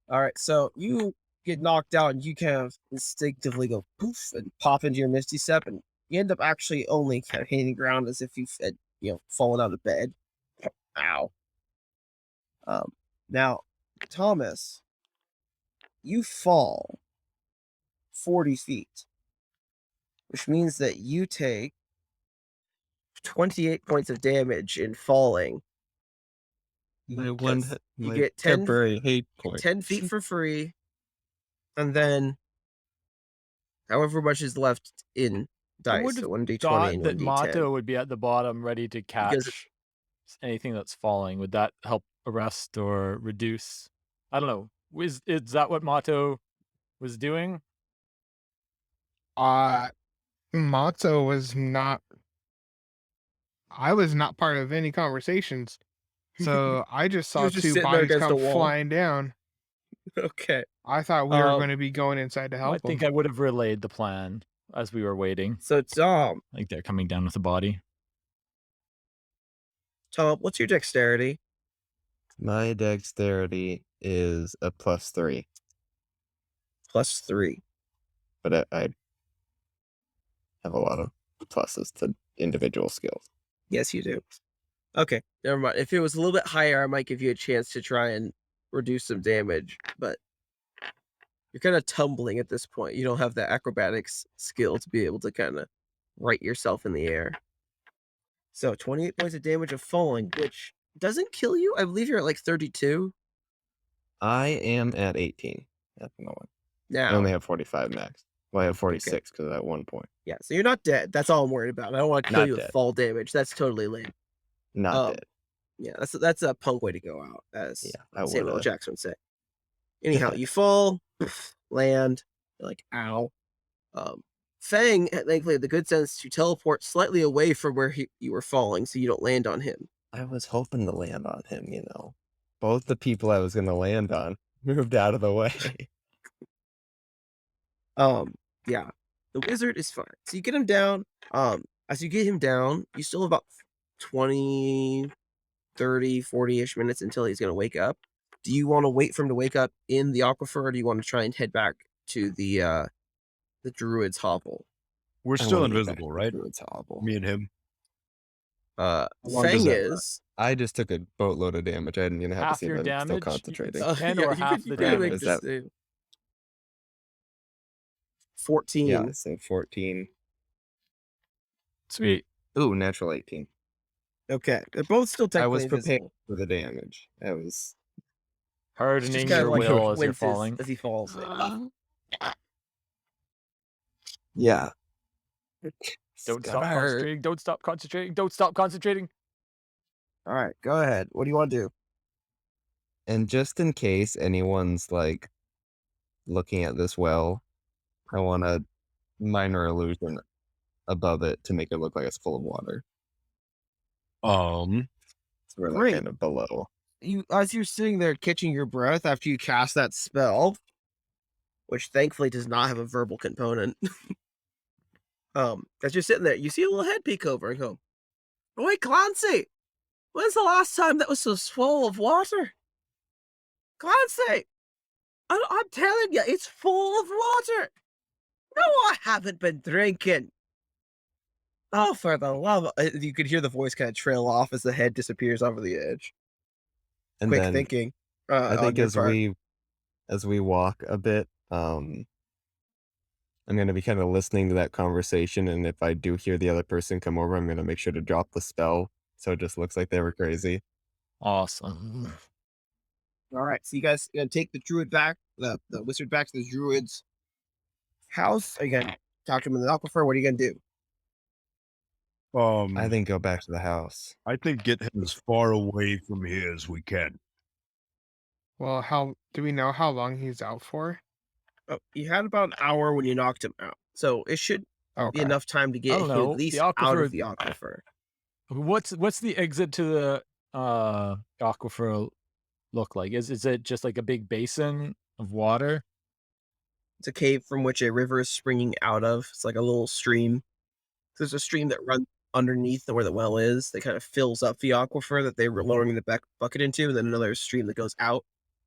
All right, so you get knocked out and you kind of instinctively go poof and pop into your Misty Step, and you end up actually only kind of hitting the ground as if you had, fallen out of bed. Ow. Now, Thomas, you fall 40 feet, which means that you take 28 points of damage in falling. My You get 10 temporary hate point. 10 feet for free, and then however much is left in I dice, would so have 1d20 thought and that 1d10. Mato would be at the bottom ready to Because- catch anything that's falling. Would that help arrest or reduce? I don't know. Is that what Mato was doing? Matzo was not. I was not part of any conversations, so I just saw was just 2 sitting there bodies against the come wall. flying down. Okay. I thought we were going to be going inside to Well, I help think them. I would have relayed the plan as we were waiting. So Tom, I think they're coming down with the body. what's your dexterity? My dexterity is a +3, +3. but I have a lot of pluses to individual skills. Yes, you do. Okay, never mind. If it was a little bit higher, I might give you a chance to try and reduce some damage, but you're kind of tumbling at this point. You don't have the acrobatics skill to be able to kind of right yourself in the air. So 28 points of damage of falling, which doesn't kill you. I believe you're at like 32. I am at 18 at the moment. I Now, only have 45 max. Well, I have 46 because at 1 point. yeah, so you're not dead. That's all I'm worried about. I don't want to kill Not you with dead. fall damage. That's totally lame. Not dead. Yeah, that's a punk way to go out, as I Samuel would. Jackson would say. Anyhow, you fall, land, you're like, ow. Fang, thankfully, had the good sense to teleport slightly away from where you were falling so you don't land on him. I was hoping to land on him, Both the people I was going to land on moved out of the way. Yeah, the wizard is fine. So you get him down. As you get him down, you still have about 20, 30, 40-ish minutes until he's going to wake up. Do you want to wait for him to wake up in the aquifer, or do you want to try and head back to the druid's hovel? We're I still wanna get back invisible, to right? Druid's Hovel. Me and him. Fang does that is. I just took a boatload of damage. I didn't even have Half to see your if I'm still damage? concentrating. Oh, 10 or half the could make damage. this save. 14. Yeah, so 14. Sweet. Ooh, natural 18. Okay, they're both still I technically was prepared invisible. for the damage. I was. It's Hardening just kinda your like will as you're winces falling. as he falls. Yeah. Don't Gotta stop hurt. concentrating. Don't stop concentrating. Don't stop concentrating. All right, go ahead. What do you want to do? And just in case anyone's like looking at this well, I want a minor illusion above it to make it look like it's full of water. Um, So we're like Great. kind of below. As you're sitting there catching your breath after you cast that spell, which thankfully does not have a verbal component. As you're sitting there, you see a little head peek over and go, "Oi, Clancy! When's the last time that was so full of water? Clancy! I'm telling you, it's full of water! No, I haven't been drinking! Oh, for the love of..." You could hear the voice kind of trail off as the head disappears over the edge. And Quick then thinking. I think on your part. as we walk a bit, I'm going to be kind of listening to that conversation, and if I do hear the other person come over, I'm going to make sure to drop the spell so it just looks like they were crazy. Awesome. All right, so you guys gonna take the druid back, the wizard back to the druid's house? Are you gonna talk to him in the aquifer? What are you gonna do? I think go back to the house. I think get him as far away from here as we can. Well, how do we know how long he's out for? Oh, you had about an hour when you knocked him out, so it should be Okay. enough time to get don't him know, at least the out of aquifer- the aquifer. What's the exit to the aquifer look like? Is it just like a big basin of water? It's a cave from which a river is springing out of. It's like a little stream. There's a stream that runs underneath where the well is that kind of fills up the aquifer that they were lowering the bucket into, and then another stream that goes out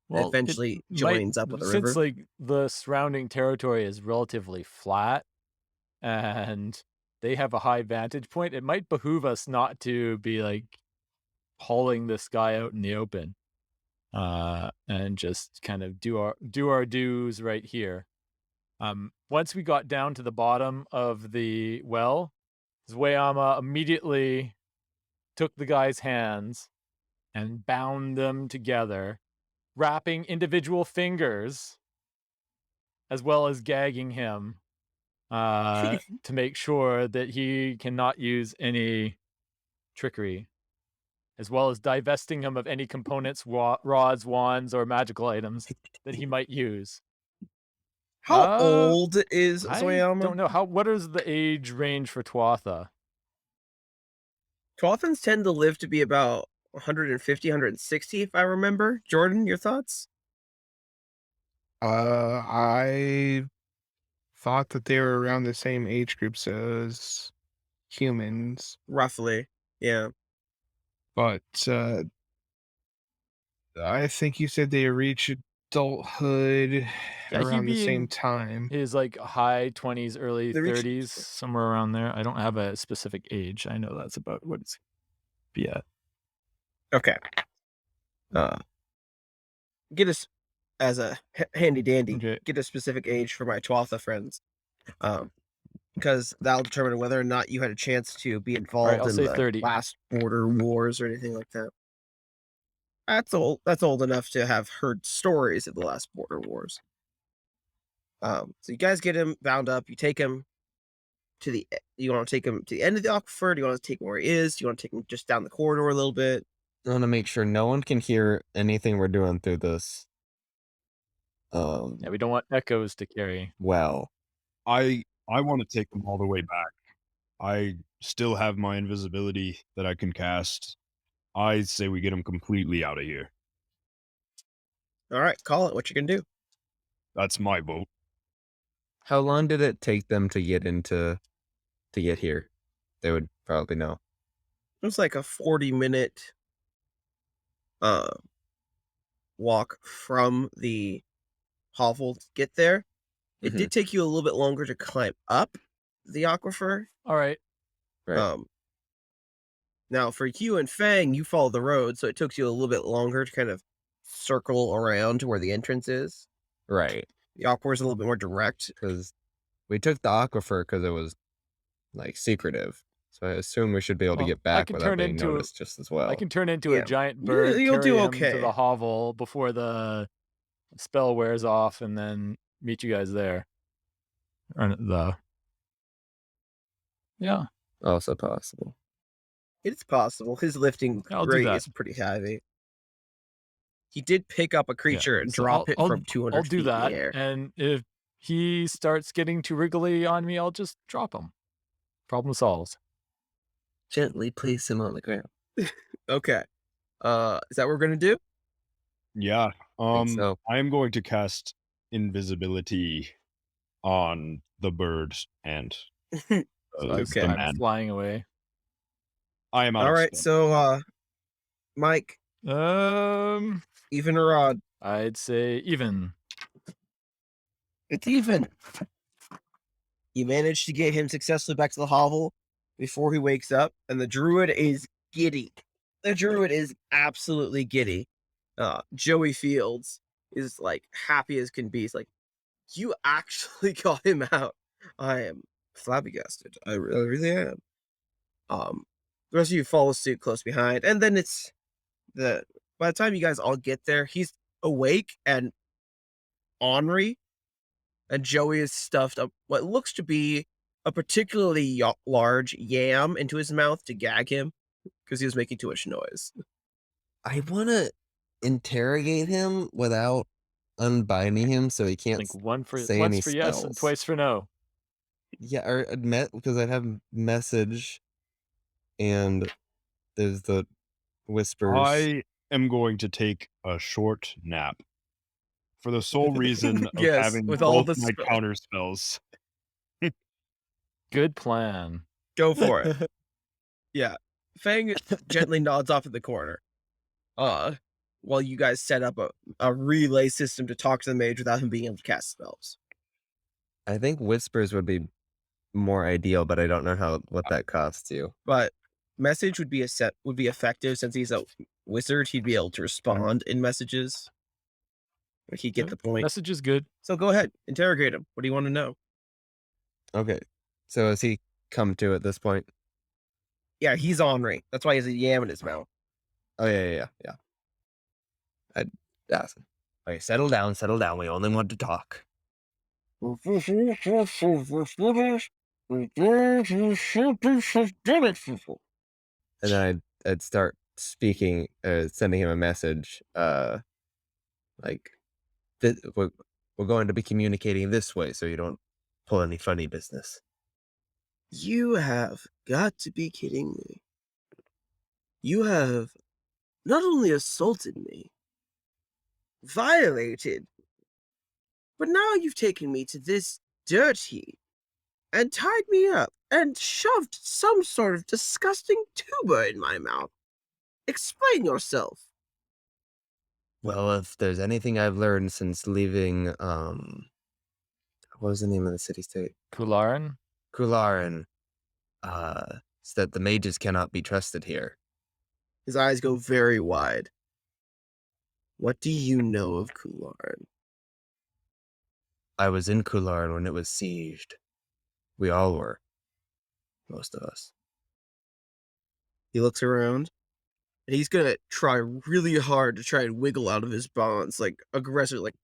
and Well, it eventually joins up with the river. Since like the surrounding territory is relatively flat and they have a high vantage point, it might behoove us not to be like hauling this guy out in the open, and just kind of do our dues right here. Once we got down to the bottom of the well, Zwayama immediately took the guy's hands and bound them together, wrapping individual fingers as well as gagging him, to make sure that he cannot use any trickery, as well as divesting him of any components, rods, wands, or magical items that he might use. How old is I Zoyama? don't know. What is the age range for Tuatha? Dolphins tend to live to be about 150, 160, if I remember. Jordan, your thoughts? I thought that they were around the same age groups as humans, Roughly, yeah. but I think you said they reach adulthood Yeah, around the he'd be same in time. his like high 20s, early They reach- 30s, somewhere around there. I don't have a specific age. I know that's about what it's be at. Okay. Get us as a handy dandy. Okay. Get a specific age for my Tuatha friends, because that'll determine whether or not you had a chance to be involved I'll in say the 30. last border wars or anything like that. That's old. That's old enough to have heard stories of the last border wars. So you guys get him bound up. You take him to the. You want to take him to the end of the aquifer? Do you want to take him where he is? Do you want to take him just down the corridor a little bit? I want to make sure no one can hear anything we're doing through this. Yeah, we don't want echoes to carry. Well, I want to take them all the way back. I still have my invisibility that I can cast. I say we get them completely out of here. All right, call it. What you can do? That's my vote. how long did it take them to get here? They would probably know. It was like a 40-minute walk from the hovel to get there. It did take you a little bit longer to climb up the aquifer. All right. Right. Now for you and Fang, you follow the road, so it took you a little bit longer to kind of circle around to where the entrance is. Right. The aquifer is a little bit more direct. Because we took the aquifer because it was like secretive. So I assume we should be able to Well, get I back can without turn being into a- noticed just as well. I can turn into Yeah. a giant bird, You'll carry do him okay. to the hovel before the spell wears off, and then meet you guys there. Yeah. Also possible. It's possible. His lifting Yeah, I'll do rate that. is pretty heavy. he did pick up a creature and so drop it from 200 I'll do feet that. in the air. And if he starts getting too wriggly on me, I'll just drop him. Problem solved. Gently place him on the ground. Okay. Is that what we're gonna do? Yeah. so. I am going to cast invisibility on the bird and So the I'm man. Flying away. I am out All of right. stone. So, Mike, Um, even or odd? I'd say even. It's even. You managed to get him successfully back to the hovel before he wakes up, and the druid is giddy. The druid is absolutely giddy. Joey Fields is like happy as can be. He's like, you actually got him out. I am flabbergasted. I really am. The rest of you follow suit close behind, and then it's by the time you guys all get there, he's awake and ornery, and Joey has stuffed up what looks to be a particularly large yam into his mouth to gag him because he was making too much noise. I want to interrogate him without unbinding him so he can't Like once for say any yes and spells. twice for no. Yeah, or because I'd have message and there's the whispers. I am going to take a short nap for the sole reason of Yes, having with both all the my spell- counter spells. Good plan. Go for it. Yeah. Fang gently nods off in the corner. While you guys set up a relay system to talk to the mage without him being able to cast spells. I think whispers would be more ideal, but I don't know what that costs you. But message would be effective since he's a wizard. He'd be able to respond in messages. Like he'd get the point. Message is good. So go ahead, interrogate him. What do you want to know? Okay, so has he come to at this point? Yeah, he's ornery. That's why he has a yam in his mouth. Oh yeah. I'd ask him. Okay, settle down. We only want to talk. And then I'd start speaking, sending him a message, like, we're going to be communicating this way, so you don't pull any funny business. You have got to be kidding me. You have not only assaulted me, violated, but now you've taken me to this dirt heap and tied me up and shoved some sort of disgusting tuber in my mouth. Explain yourself. Well, if there's anything I've learned since leaving, what was the name of the city-state? Kularren? Kularren, is that the mages cannot be trusted here. His eyes go very wide. What do you know of Kularren? I was in Kularren when it was sieged. We all were. Most of us. He looks around, and he's gonna try really hard to try and wiggle out of his bonds, like aggressive, like,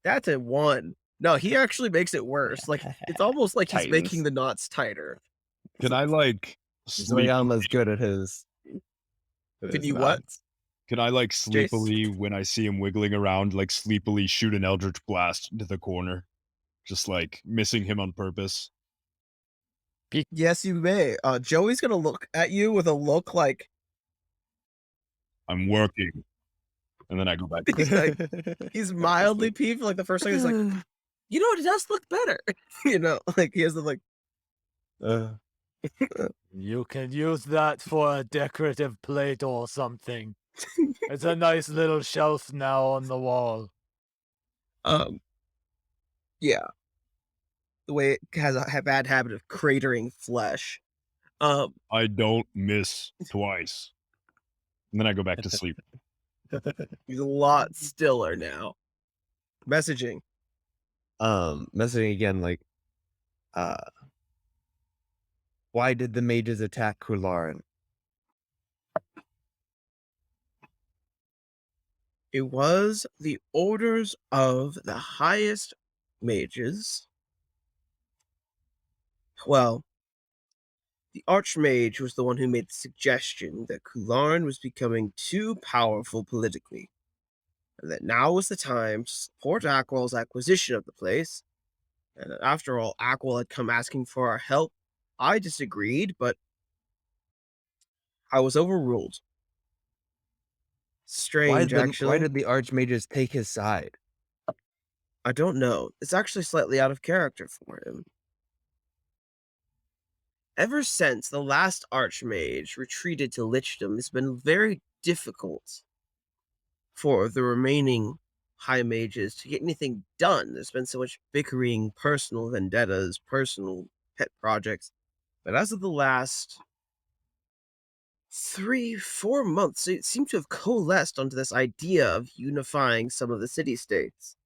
that's a 1. No, he actually makes it worse. Like, it's almost like he's making the knots tighter. Can I like Zoyama's good at his. Can you what? Can I like sleepily, when I see him wiggling around, like sleepily shoot an Eldritch Blast into the corner? Just like missing him on purpose. Yes, you may. Joey's gonna look at you with a look like, I'm working. And then I go back. he's mildly peeved. Like the first thing he's like, you know, it does look better. You know, like he has the like. You can use that for a decorative plate or something. It's a nice little shelf now on the wall. Yeah. The way it has a bad habit of cratering flesh. I don't miss twice. And then I go back to sleep. He's a lot stiller now. Messaging. Messaging again, like, why did the mages attack Kularren? It was the orders of the highest mages. Well, The Archmage was the one who made the suggestion that Kularren was becoming too powerful politically, and that now was the time to support Aquel's acquisition of the place. And after all, Aquel had come asking for our help. I disagreed, but I was overruled. Strange, Why actually. did the archmages take his side? I don't know. It's actually slightly out of character for him. Ever since the last Archmage retreated to Lichdom, it's been very difficult for the remaining High Mages to get anything done. There's been so much bickering, personal vendettas, personal pet projects. But as of the last 3-4 months, it seemed to have coalesced onto this idea of unifying some of the city-states.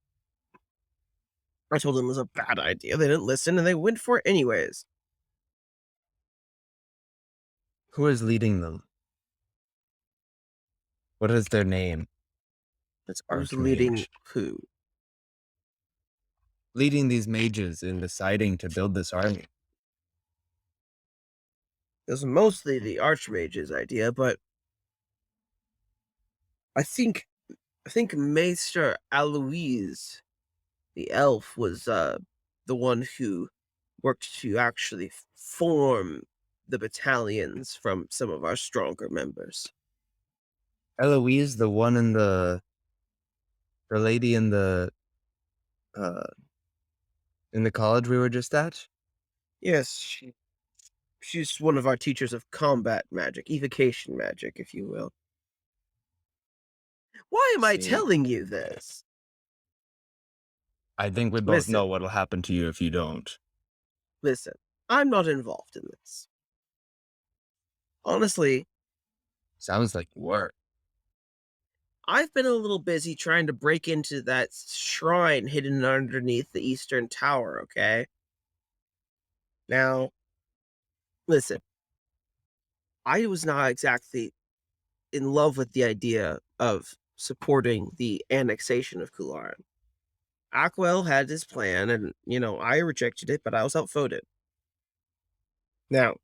I told them it was a bad idea. They didn't listen, and they went for it anyways. Who is leading them? What is their name? It's who's leading Archmage. who? Leading these mages in deciding to build this army. It was mostly the Archmage's idea, but I think Maester Aloise, the elf, was the one who worked to actually form the battalions from some of our stronger members. Eloise, the one in the lady in the college we were just at? Yes, she's one of our teachers of combat magic, evocation magic, if you will. Why am I telling you this? I think we both know what'll happen to you if you don't. Listen, I'm not involved in this. Honestly, sounds like you were. I've been a little busy trying to break into that shrine hidden underneath the Eastern Tower, okay? Now, listen, I was not exactly in love with the idea of supporting the annexation of Kularren. Aquel had his plan, and, I rejected it, but I was outvoted. Now,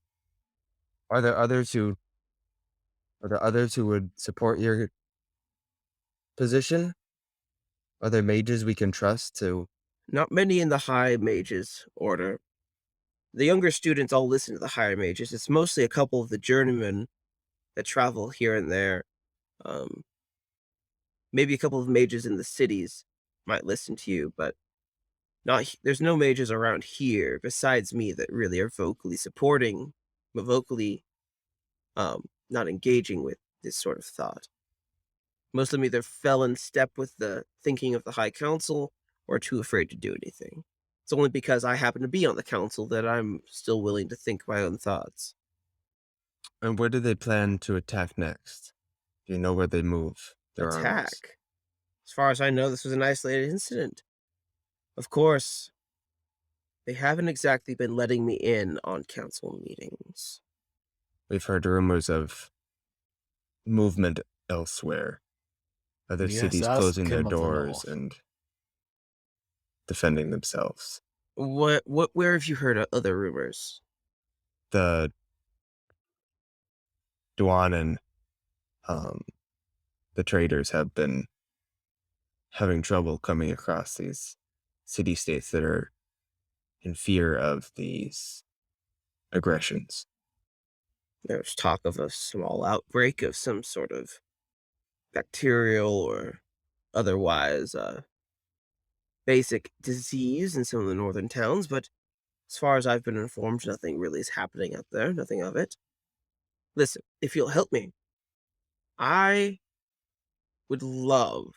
are there others who would support your position? Are there mages we can trust to? Not many in the High Mages order. The younger students all listen to the Higher Mages. It's mostly a couple of the journeymen that travel here and there. Maybe a couple of mages in the cities might listen to you, but there's no mages around here besides me that really are vocally supporting, but vocally not engaging with this sort of thought. Most of them either fell in step with the thinking of the High Council or are too afraid to do anything. It's only because I happen to be on the council that I'm still willing to think my own thoughts. And where do they plan to attack next? Do you know where they move their Attack? armies? As far as I know, this was an isolated incident. Of course, they haven't exactly been letting me in on council meetings. We've heard rumors of movement elsewhere. Other cities closing their doors and defending themselves. Where have you heard other rumors? The Duan and the traders have been having trouble coming across these city-states that are in fear of these aggressions. There's talk of a small outbreak of some sort of bacterial or otherwise basic disease in some of the northern towns, but as far as I've been informed, nothing really is happening out there, nothing of it. Listen, if you'll help me, I would love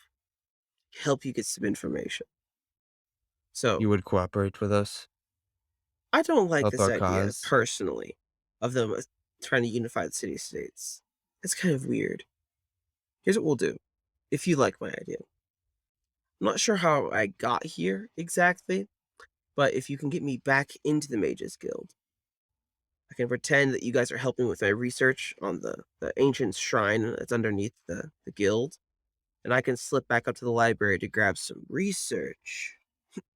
to help you get some information. So you would cooperate with us? I don't like help this idea cause? Personally of them trying to unify the city-states. It's kind of weird. Here's what we'll do, if you like my idea. I'm not sure how I got here exactly, but if you can get me back into the Mages Guild, I can pretend that you guys are helping with my research on the ancient shrine that's underneath the guild, and I can slip back up to the library to grab some research.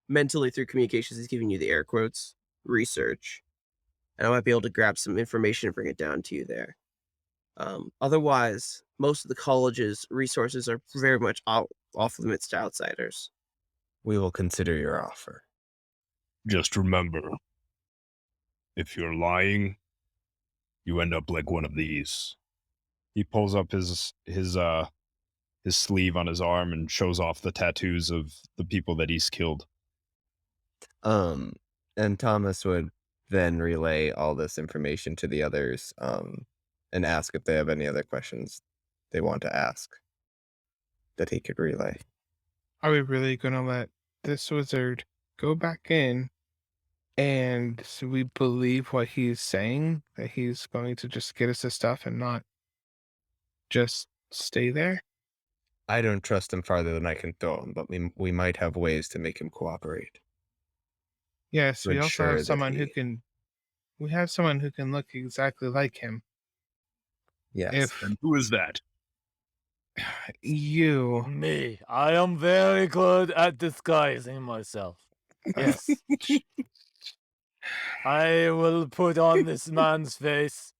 Mentally through communications, he's giving you the air quotes, research. and I might be able to grab some information and bring it down to you there. Otherwise, most of the college's resources are very much off limits to outsiders. We will consider your offer. Just remember, if you're lying, you end up like one of these. He pulls up his sleeve on his arm and shows off the tattoos of the people that he's killed. And Thomas would then relay all this information to the others, and ask if they have any other questions they want to ask that he could relay. Are we really going to let this wizard go back in and we believe what he's saying, that he's going to just get us the stuff and not just stay there? I don't trust him farther than I can throw him, but we might have ways to make him cooperate. Yes, To we also ensure have that someone who he- can. We have someone who can look exactly like him. Yes. If And who is that? you, Me. I am very good at disguising myself. Yes. I will put on this man's face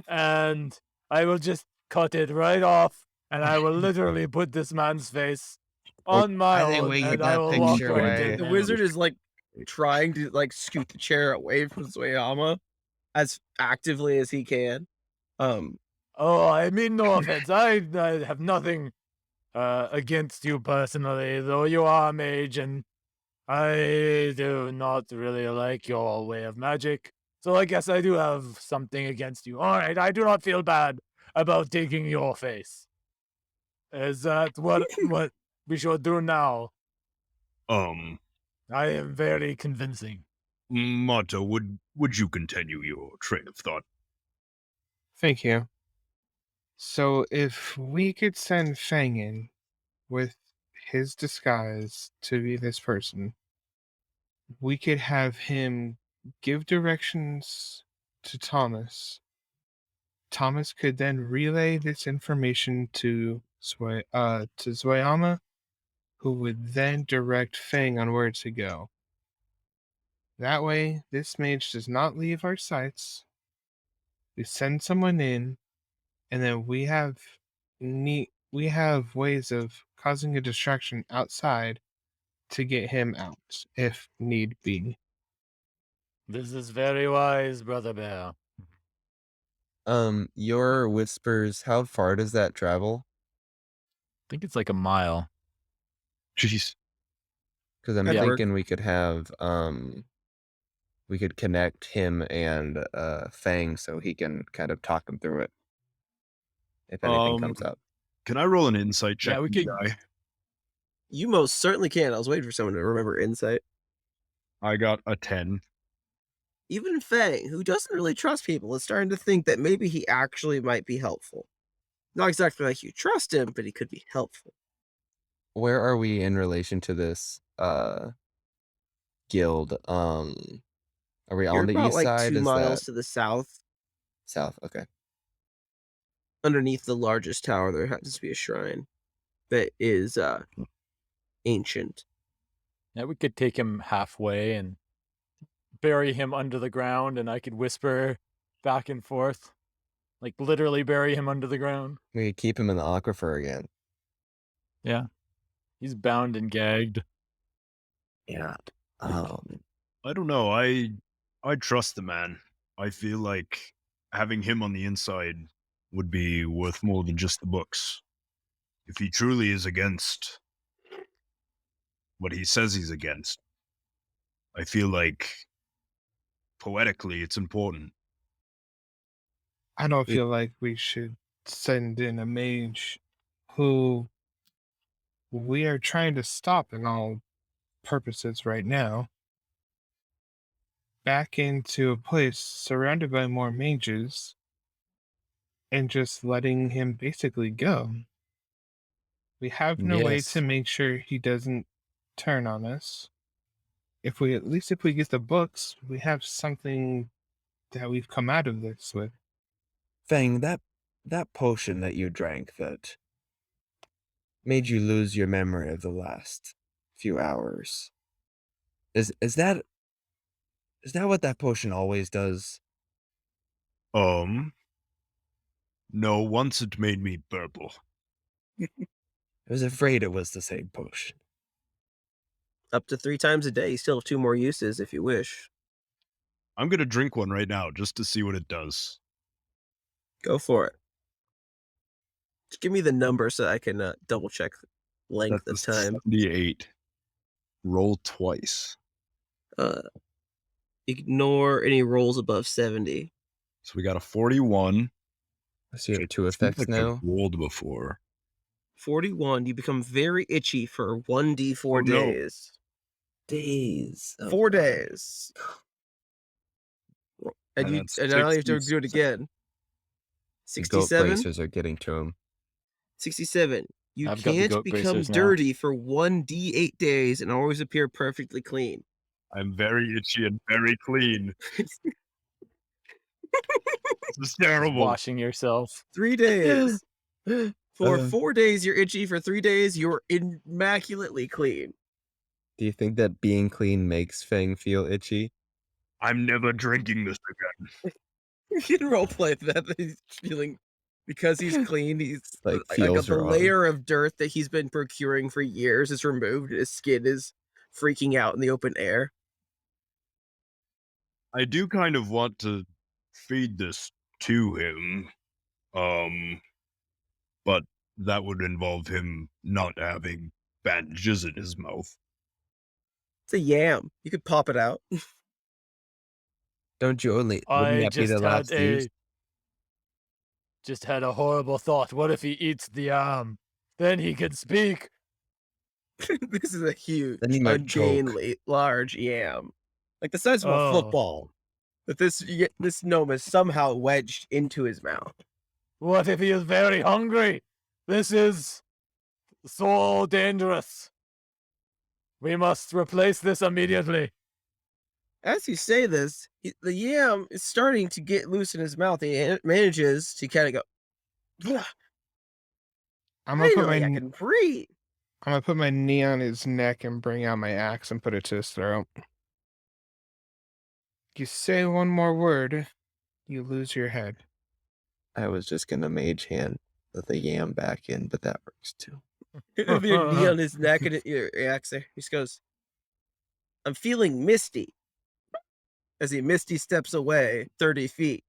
and I will just cut it right off and I will literally put this man's face on my I think own we and get I that will walk picture right away. in The there. wizard is like trying to like scoot the chair away from Zoyama as actively as he can. Oh, I mean no offense. I have nothing against you personally, though you are a mage and I do not really like your way of magic. So I guess I do have something against you. All right, I do not feel bad about taking your face. Is that what we should do now? I am very convincing. Mata, would you continue your train of thought? thank you. So if we could send Fang in with his disguise to be this person, we could have him give directions to Thomas. Thomas could then relay this information to Zoyama, who would then direct Fang on where to go. That way, this mage does not leave our sights. We send someone in, and then we have ways of causing a distraction outside to get him out if need be. This is very wise, Brother Bear. Your whispers, how far does that travel? I think it's like a mile. Jeez. Because I'm That'd work. thinking we could have, we could connect him and Fang so he can kind of talk him through it if anything comes up. Can I roll an insight check? Yeah, we could. Guy? You most certainly can. I was waiting for someone to remember insight. I got a 10. Even Fang, who doesn't really trust people, is starting to think that maybe he actually might be helpful. Not exactly like you trust him, but he could be helpful. Where are we in relation to this guild? Are we You're on the about east like side? 2 Is miles that to the south, south? Okay. underneath the largest tower. There happens to be a shrine that is ancient. Yeah, we could take him halfway and bury him under the ground, and I could whisper back and forth. Like literally bury him under the ground. We could keep him in the aquifer again. Yeah. He's bound and gagged. Yeah. I don't know. I trust the man. I feel like having him on the inside would be worth more than just the books. If he truly is against what he says he's against, I feel like poetically it's important. I don't feel like we should send in a mage who we are trying to stop in all purposes right now back into a place surrounded by more mages and just letting him basically go. We have no way Yes. to make sure he doesn't turn on us. If we get the books, we have something that we've come out of this with. Fang, that potion that you drank that made you lose your memory of the last few hours. Is that Is that what that potion always does? No, once it made me purple. I was afraid it was the same potion. Up to 3 times a day. You still have 2 more uses if you wish. I'm gonna drink one right now just to see what it does. Go for it. Just give me the number so I can double check length of That's time. 78. Roll twice. Ignore any rolls above 70. So we got a 41. I see your 2 Seems effects like now. I've rolled before. 41. You become very itchy for 1d4 Oh, no. days. Days. Oh, 4 days. And that's now you have to 60. do it again. The goat 67? bracers are getting to him. 67. You I've got the can't goat become bracers now. dirty for 1d8 days and always appear perfectly clean. I'm very itchy and very clean. This is terrible. Washing yourself. 3 days. For Uh. 4 days, you're itchy. For 3 days, you're immaculately clean. Do you think that being clean makes Fang feel itchy? I'm never drinking this again. You can roleplay that he's feeling, because he's clean, he's Like, like feels the wrong. layer of dirt that he's been procuring for years is removed. His skin is freaking out in the open air. I do kind of want to feed this to him. But that would involve him not having bandages in his mouth. It's a yam. You could pop it out. Don't you only? Wouldn't I that be just the last use? had a horrible thought. What if he eats the arm? Then he can speak. This is a huge, Then he might ungainly, large yam. Like the size of a Oh. football. But this gnome is somehow wedged into his mouth. What if he is very hungry? This is so dangerous. We must replace this immediately. As you say this, the yam is starting to get loose in his mouth. He manages to kind of go, "Blah, I'm gonna finally, I can breathe." I'm gonna put my knee on his neck and bring out my axe and put it to his throat. You say one more word, you lose your head. I was just gonna mage hand the yam back in, but that works too. With your knee on his neck and your axe there. He just goes, "I'm feeling misty." As he misty steps away 30 feet.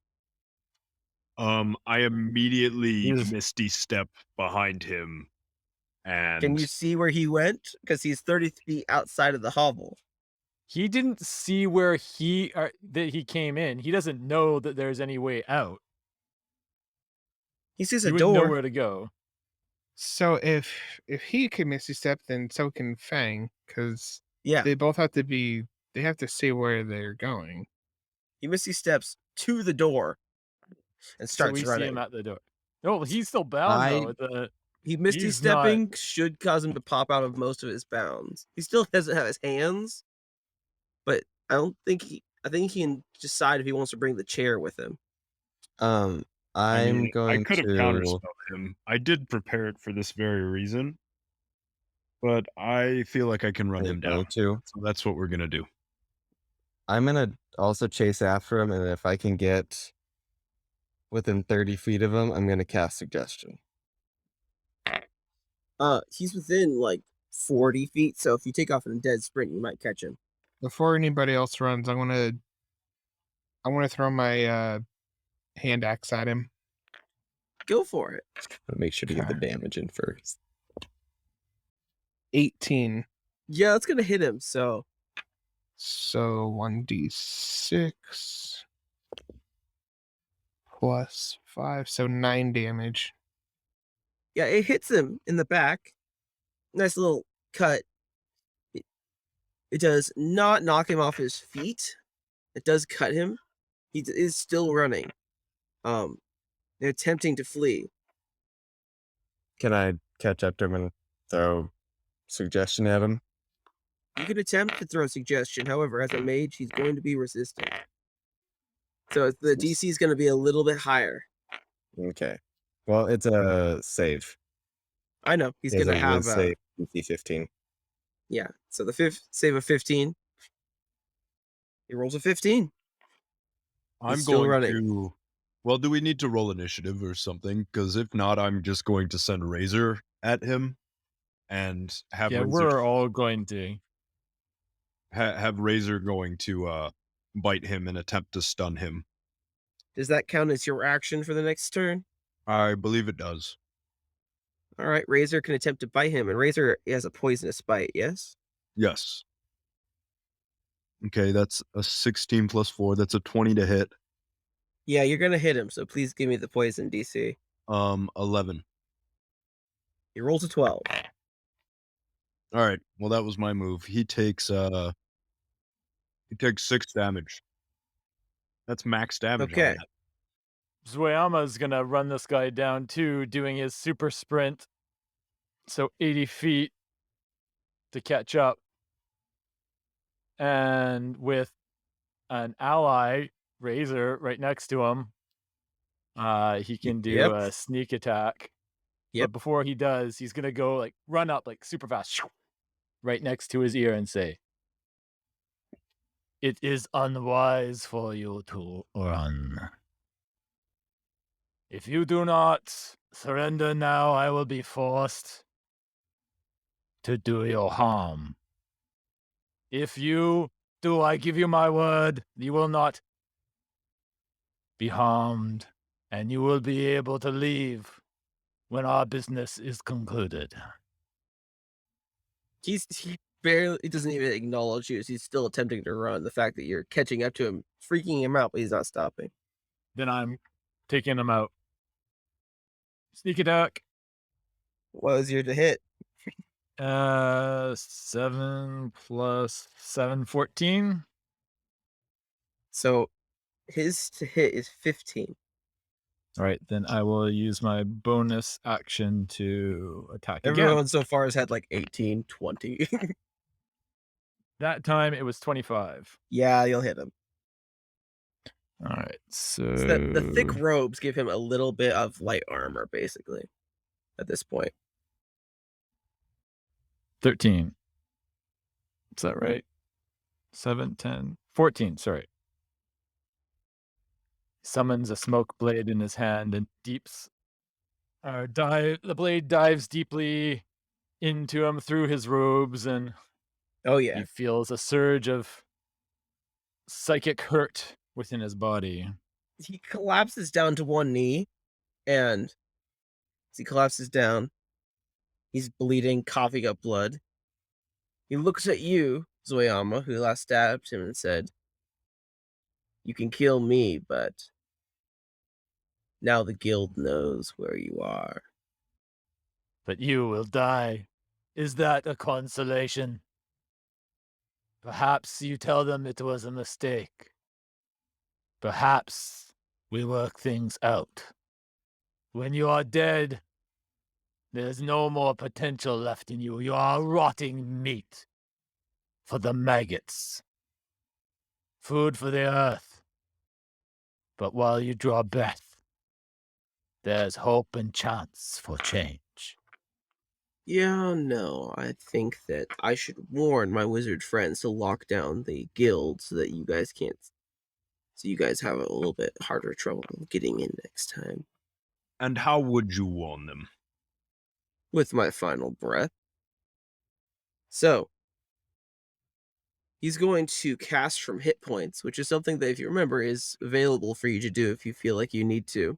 I immediately He's- misty step behind him, and Can you see where he went? Because he's 30 feet outside of the hovel. He didn't see where that he came in. He doesn't know that there's any way out. He sees He a would know door. where to go. So if he can misty step, then so can Fang, because Yeah, they both have to be. They have to see where they're going. he misty steps to the door and So starts we see running. him at the door. No, he's still bound though. He misty he's not- stepping should cause him to pop out of most of his bounds. He still doesn't have his hands, but I think he can decide if he wants to bring the chair with him. I'm I mean, going I could have to. counterspelled him. I did prepare it for this very reason, but I feel like I can run him down. To. So that's what we're gonna do. I'm gonna also chase after him, and if I can get within 30 feet of him, I'm gonna cast suggestion. He's within like 40 feet, so if you take off in a dead sprint, you might catch him. Before anybody else runs, I want to throw my hand axe at him. Go for it. But make sure to get the damage in first. 18. Yeah, that's gonna hit him. So 1d6 plus 5, so 9 damage. yeah, it hits him in the back. Nice little cut. It does not knock him off his feet. It does cut him. He is still running. They're attempting to flee. Can I catch up to him and throw suggestion at him? You can attempt to throw a suggestion. However, as a mage, he's going to be resistant. So the DC is going to be a little bit higher. Okay. Well, it's a save. I know he's He has going to a have whiz save DC 15. yeah. So the save of 15. He rolls a 15. I'm still going running. to. Well, do we need to roll initiative or something? Because if not, I'm just going to send Razor at him and have Yeah, Razor we're all going to. have Razor going to bite him and attempt to stun him. Does that count as your action for the next turn? I believe it does. All right, Razor can attempt to bite him, and Razor has a poisonous bite, yes? Yes. Okay, that's a 16 plus 4. That's a 20 to hit. Yeah, you're going to hit him, so please give me the poison DC. 11. He rolls a 12. All right. Well, that was my move. He takes 6 damage. That's max damage on Okay. that. Zoyama's gonna run this guy down too, doing his super sprint. So 80 feet to catch up. And with an ally, Razor, right next to him, he can do Yep. a sneak attack. Yep. But before he does, he's gonna go like run up like super fast, right next to his ear and say, "It is unwise for you to run. If you do not surrender now, I will be forced to do you harm. If you do, I give you my word, you will not be harmed, and you will be able to leave when our business is concluded." He barely, he doesn't even acknowledge you as he's still attempting to run. The fact that you're catching up to him, freaking him out, but he's not stopping. Then I'm taking him out. Sneak attack. What was your to hit? 7 plus 7, 14. So his to hit is 15. All right, then I will use my bonus action to attack again. Everyone so far has had like 18, 20. That time it was 25. Yeah, you'll hit him. All right, so The thick robes give him a little bit of light armor, basically, at this point. 13. Is that right? 7, 10, 14, sorry. Summons a smoke blade in his hand and the blade dives deeply into him through his robes, and Oh, yeah. he feels a surge of psychic hurt within his body. He collapses down to one knee, and as he collapses down, he's bleeding, coughing up blood. He looks at you, Zoyama, who last stabbed him, and said, "You can kill me, but now the guild knows where you are." But you will die. Is that a consolation? Perhaps you tell them it was a mistake. Perhaps we work things out. When you are dead, there's no more potential left in you. You are rotting meat for the maggots. Food for the earth. But while you draw breath, there's hope and chance for change. Yeah, no, I think that I should warn my wizard friends to lock down the guild so that you guys can't. So you guys have a little bit harder trouble getting in next time. And how would you warn them? With my final breath. So, he's going to cast from hit points, which is something that, if you remember, is available for you to do if you feel like you need to.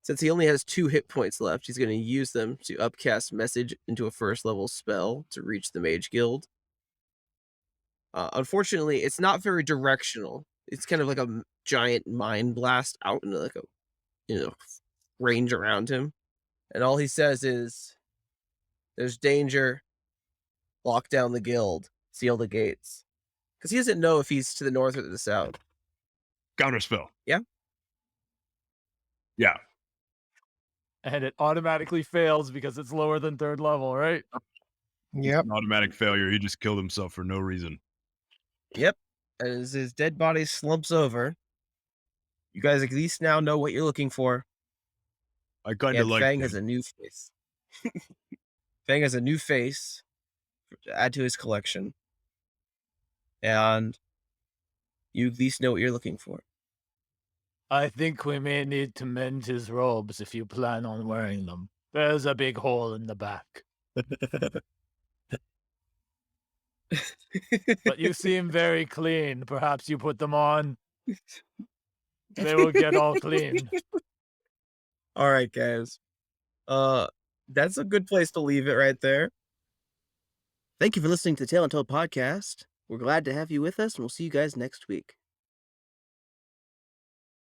Since he only has 2 hit points left, he's going to use them to upcast message into a first level spell to reach the Mage Guild. Unfortunately, it's not very directional. It's kind of like a giant mind blast out into like a, range around him. And all he says is, "There's danger. Lock down the guild. Seal the gates." Because he doesn't know if he's to the north or to the south. Counterspell. Yeah? Yeah. And it automatically fails because it's lower than 3rd level, right? Yep. An automatic failure. He just killed himself for no reason. Yep. As his dead body slumps over, you guys at least now know what you're looking for. I kind of And like Fang him. has a new face. Fang has a new face to add to his collection. And you at least know what you're looking for. I think we may need to mend his robes if you plan on wearing them. There's a big hole in the back. But you seem very clean. Perhaps you put them on. They will get all clean. All right, guys. That's a good place to leave it right there. Thank you for listening to the Tale Untold podcast. We're glad to have you with us, and we'll see you guys next week.